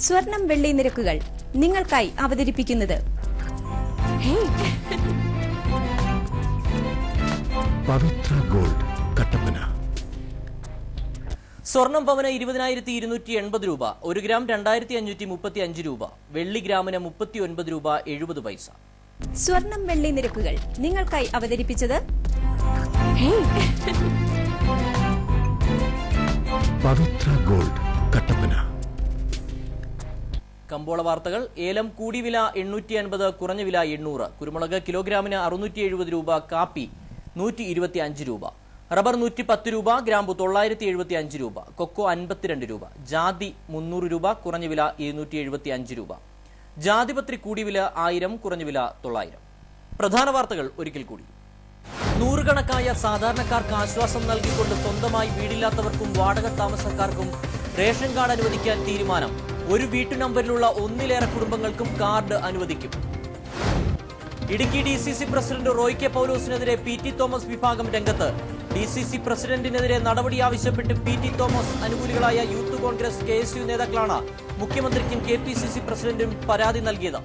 സ്വർണം വെള്ളി നിരക്കുകൾ നിങ്ങൾക്കായി അവതരിപ്പിക്കുന്നത് പവിത്ര ഗോൾഡ്, കട്ടപ്പന. സ്വർണം പവന് 20,280 രൂപ, 1 ഗ്രാം 2,535 രൂപ, വെള്ളി ഗ്രാമിന് 39 രൂപ 70 പൈസ. സ്വർണം വെള്ളി നിരക്കുകൾ നിങ്ങൾക്കായി അവതരിപ്പിച്ചത് പവിത്ര ഗോൾഡ്, കട്ടപ്പന. കമ്പോള വാർത്തകൾ. ഏലം കൂടി വില 850, കുറഞ്ഞ വില 800. കുരുമുളക് കിലോഗ്രാമിന് 670 രൂപ, കാപ്പി 125 രൂപ, റബ്ബർ 110 രൂപ, ഗ്രാമ്പു 975 രൂപ, കൊക്കോ 52 രൂപ, ജാതി 300 രൂപ, കുറഞ്ഞ വില 275 രൂപ. ജാതിപത്രി കൂടി വില 1000, കുറഞ്ഞ വില 900. പ്രധാന വാർത്തകൾ ഒരിക്കൽ കൂടി. നൂറുകണക്കായ സാധാരണക്കാർക്ക് ആശ്വാസം നൽകിക്കൊണ്ട് സ്വന്തമായി വീടില്ലാത്തവർക്കും വാടക താമസക്കാർക്കും റേഷൻ കാർഡ് അനുവദിക്കാൻ തീരുമാനം. ഒരു വീട്ടു നമ്പറിലുള്ള 1-ലേറെ കുടുംബങ്ങൾക്കും കാർഡ് അനുവദിക്കും. Idukki DCC president Roy K പൗലോസിനെതിരെ PT തോമസ് വിഭാഗം രംഗത്ത്. DCC പ്രസിഡന്റിനെതിരെ നടപടി ആവശ്യപ്പെട്ട് PT തോമസ് അനുകൂലികളായ യൂത്ത് കോൺഗ്രസ് KSU നേതാക്കളാണ് മുഖ്യമന്ത്രിക്കും KPCC പ്രസിഡന്റിനും പരാതി നൽകിയത്.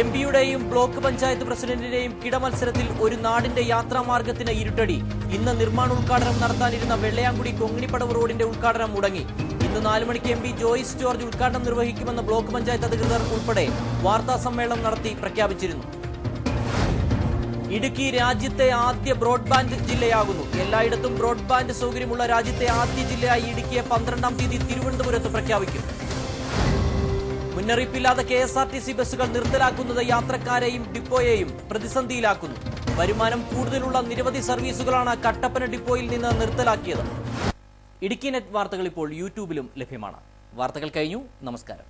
MP-യുടെയും ബ്ലോക്ക് പഞ്ചായത്ത് പ്രസിഡന്റിന്റെയും കിടമത്സരത്തിൽ ഒരു നാടിന്റെ യാത്രാമാർഗത്തിന് ഇരുട്ടടി. ഇന്ന് നിർമ്മാണോദ്ഘാടനം നടത്താനിരുന്ന വെള്ളയാങ്കുടി കൊങ്ങിണിപ്പടവ് റോഡിന്റെ ഉദ്ഘാടനം മുടങ്ങി. ഇന്ന് 4 മണിക്ക് MP ജോയിസ് ജോർജ് ഉദ്ഘാടനം നിർവഹിക്കുമെന്ന് ബ്ലോക്ക് പഞ്ചായത്ത് അധികൃതർ ഉൾപ്പെടെ വാർത്താ സമ്മേളനം നടത്തി പ്രഖ്യാപിച്ചിരുന്നു. ഇടുക്കി രാജ്യത്തെ ആദ്യ ബ്രോഡ്ബാൻഡ് ജില്ലയാകുന്നു. എല്ലായിടത്തും ബ്രോഡ്ബാൻഡ് സൗകര്യമുള്ള രാജ്യത്തെ ആദ്യ ജില്ലയായി ഇടുക്കിയെ 12-ാം തീയതി തിരുവനന്തപുരത്ത് പ്രഖ്യാപിക്കും. മുന്നറിയിപ്പില്ലാതെ KSRTC ബസ്സുകൾ നിർത്തലാക്കുന്നത് യാത്രക്കാരെയും ഡിപ്പോയെയും പ്രതിസന്ധിയിലാക്കുന്നു. വരുമാനം കൂടുതലുള്ള നിരവധി സർവീസുകളാണ് കട്ടപ്പന ഡിപ്പോയിൽ നിന്ന് നിർത്തലാക്കിയത്. ഇടുക്കി നെറ്റ് വാർത്തകൾ ഇപ്പോൾ യൂട്യൂബിലും ലഭ്യമാണ്. വാർത്തകൾ കഴിഞ്ഞു. നമസ്കാരം.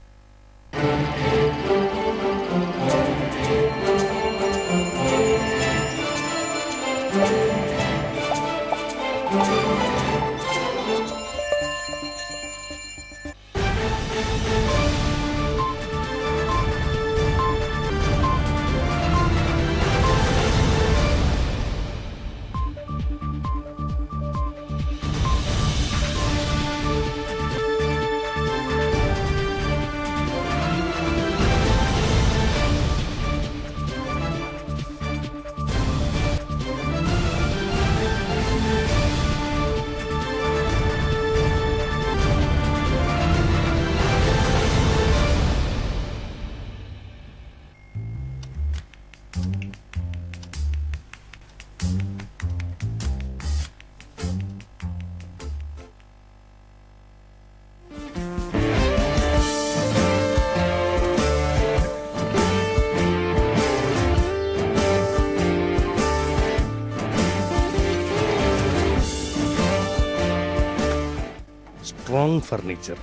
Strong furniture,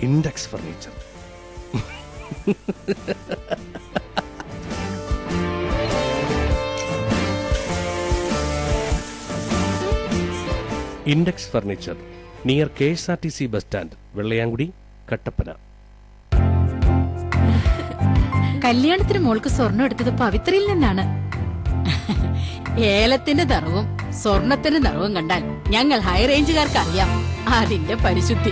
index furniture. Index furniture near KSRTC bus stand, Vellayamkudi, Kattappana. കല്യാണത്തിന് മോൾക്ക് സ്വർണം എടുത്തത് പവിത്രയിൽ നിന്നാണ്. ഏലത്തിന്റെ നിറവും സ്വർണത്തിന്റെ നിറവും കണ്ടാൽ ഞങ്ങൾ ഹൈ റേഞ്ചുകാർക്ക് അറിയാം അതിന്റെ പരിശുദ്ധി.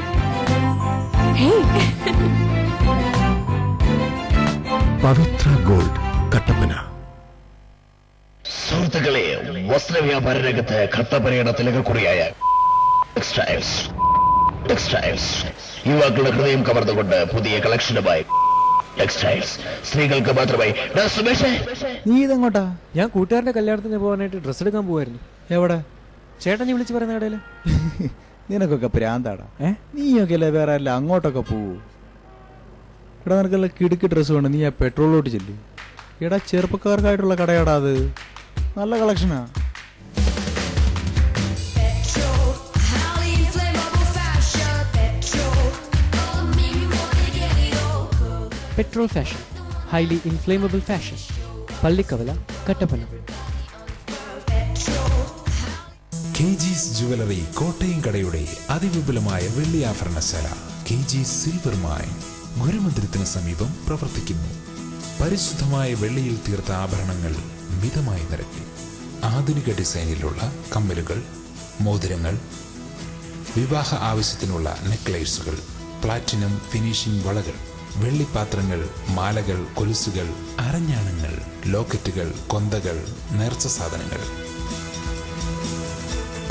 പവിത്ര ഗോൾഡ്, കട്ടപ്പന. സുഹൃത്തുക്കളെ, വസ്ത്രവ്യാപാര രംഗത്ത് കട്ടപ്പനയുടെ തിലകക്കുറിയായ ടെക്സ്റ്റൈൽസ് യുവാക്കളുടെ ഹൃദയം കവർന്നുകൊണ്ട് പുതിയ കളക്ഷനുമായി ടെക്സ്റ്റൈൽസ് സ്ത്രീകൾക്ക് മാത്രമായി. നീ ഇതെങ്ങോട്ടാ? ഞാൻ കൂട്ടുകാരന്റെ കല്യാണത്തിന് പോകാനായിട്ട് ഡ്രസ്സ് എടുക്കാൻ പോവായിരുന്നു. എവിടെ? ചേട്ടൻ നീ വിളിച്ച് പറയുന്ന കടയില്. നിനക്കൊക്കെ പ്രാന്താടാ. നീയൊക്കെ അല്ലേ വേറെ അല്ല അങ്ങോട്ടൊക്കെ പോവൂ. ഇവിടെ നിനക്കല്ല കിടുക്ക് ഡ്രസ്സ് വേണം. നീ ആ പെട്രോളിലോട്ട് ചെല്ലു. എടാ ചെറുപ്പക്കാർക്കായിട്ടുള്ള കടയാടാ അത്. നല്ല കളക്ഷനാ. Petrol fashion, highly inflammable fashion, Pallikkavala, Kattappana. KG's jewellery Kottayam കടയുടെ അതിവിപുലമായ വെള്ളി ആഭരണശാല KG's സിൽവർ മൈൻ ഗുരുമന്ദിരത്തിന് സമീപം പ്രവർത്തിക്കുന്നു. പരിശുദ്ധമായ വെള്ളിയിൽ തീർത്ത ആഭരണങ്ങൾ മിതമായ നിരക്കിൽ. ആധുനിക ഡിസൈനിലുള്ള കമ്മലുകൾ, മോതിരങ്ങൾ, വിവാഹ ആവശ്യത്തിനുള്ള നെക്ലേസുകൾ, പ്ലാറ്റിനം ഫിനിഷിംഗ് വളകൾ, വെള്ളിപ്പാത്രങ്ങൾ, മാലകൾ, കൊലുസുകൾ, അരഞ്ഞാണങ്ങൾ, ലോക്കറ്റുകൾ, കൊന്തകൾ, നേർച്ച സാധനങ്ങൾ,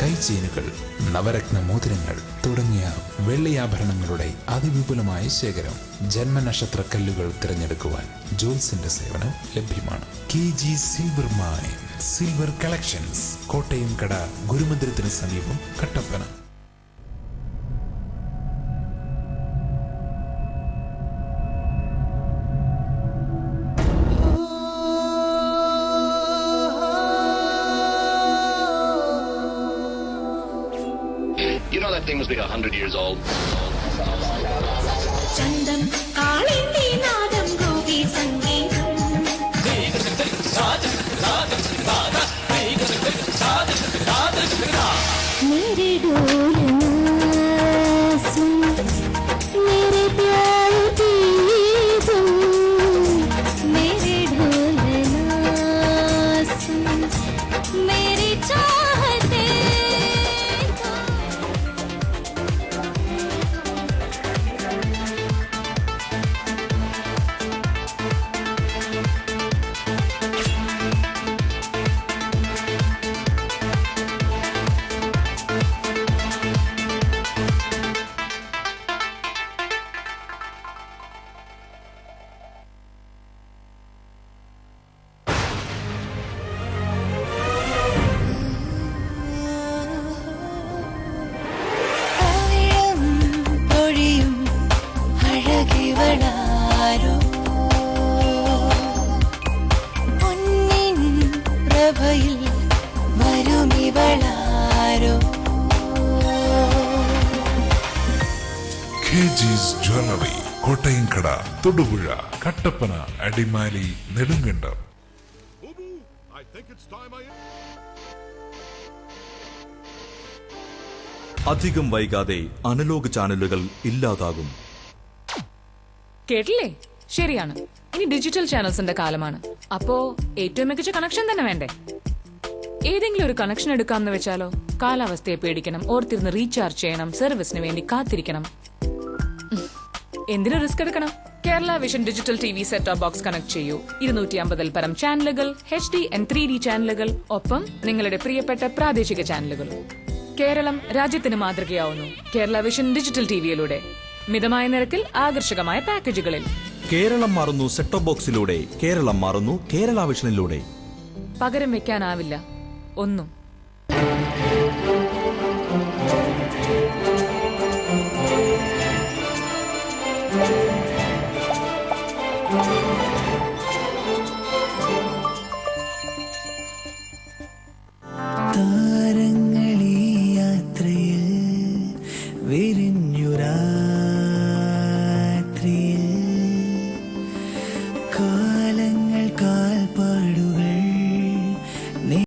കൈചെയിനുകൾ, നവരത്ന മോതിരങ്ങൾ തുടങ്ങിയ വെള്ളിയാഭരണങ്ങളുടെ അതിവിപുലമായ ശേഖരം. ജന്മനക്ഷത്ര കല്ലുകൾ തിരഞ്ഞെടുക്കുവാൻ ജോൽസിന്റെ സേവനം ലഭ്യമാണ്. KG's silver mine silver collections, Kottayam കട, ഗുരുമന്ദിരത്തിന് സമീപം, Kattappana. You know that thing must be 100 years old. ചന്തം കാളിന്തി നാദം ഗോപി സംഗീതം मेरे डोलना सुन मेरे प्यार की तुम मेरे ढोलना सुन मेरी चाह ജ്വല്ലറി, കോട്ടയംകട, തൊടുപുഴ, കട്ടപ്പന, അടിമാലി, നെടുങ്കണ്ടം. അധികം വൈകാതെ അനലോഗ് ചാനലുകൾ ഇല്ലാതാകും. കേട്ടില്ലേ? ശരിയാണ്. ഇനി ഡിജിറ്റൽ ചാനൽസിന്റെ കാലമാണ്. അപ്പോ ഏറ്റവും മികച്ച കണക്ഷൻ തന്നെ വേണ്ടേ? ഏതെങ്കിലും ഒരു കണക്ഷൻ എടുക്കാമെന്ന് വെച്ചാലോ? കാലാവസ്ഥയെ പേടിക്കണം, ഓർത്തിരുന്ന് റീചാർജ് ചെയ്യണം, സർവീസിന് വേണ്ടി കാത്തിരിക്കണം. എന്തിനു റിസ്ക് എടുക്കണം? Kerala vision digital TV set top box connect ചെയ്യൂ. 250-ൽ പരം ചാനലുകൾ, HD and 3D ചാനലുകൾ, ഒപ്പം നിങ്ങളുടെ പ്രിയപ്പെട്ട പ്രാദേശിക ചാനലുകളും. കേരളം രാജ്യത്തിന് മാതൃകയാവുന്നു കേരള വിഷൻ ഡിജിറ്റൽ TVയിലൂടെ. മിതമായ നിരക്കിൽ ആകർഷകമായ പാക്കേജുകളിൽ. കേരളം മാറുന്നു സെറ്റ് ടോപ്പ് ബോക്സിലൂടെ. കേരളം മാറുന്നു കേരള വിഷനിലൂടെ. പകരം വെക്കാനാവില്ല ഒന്നും.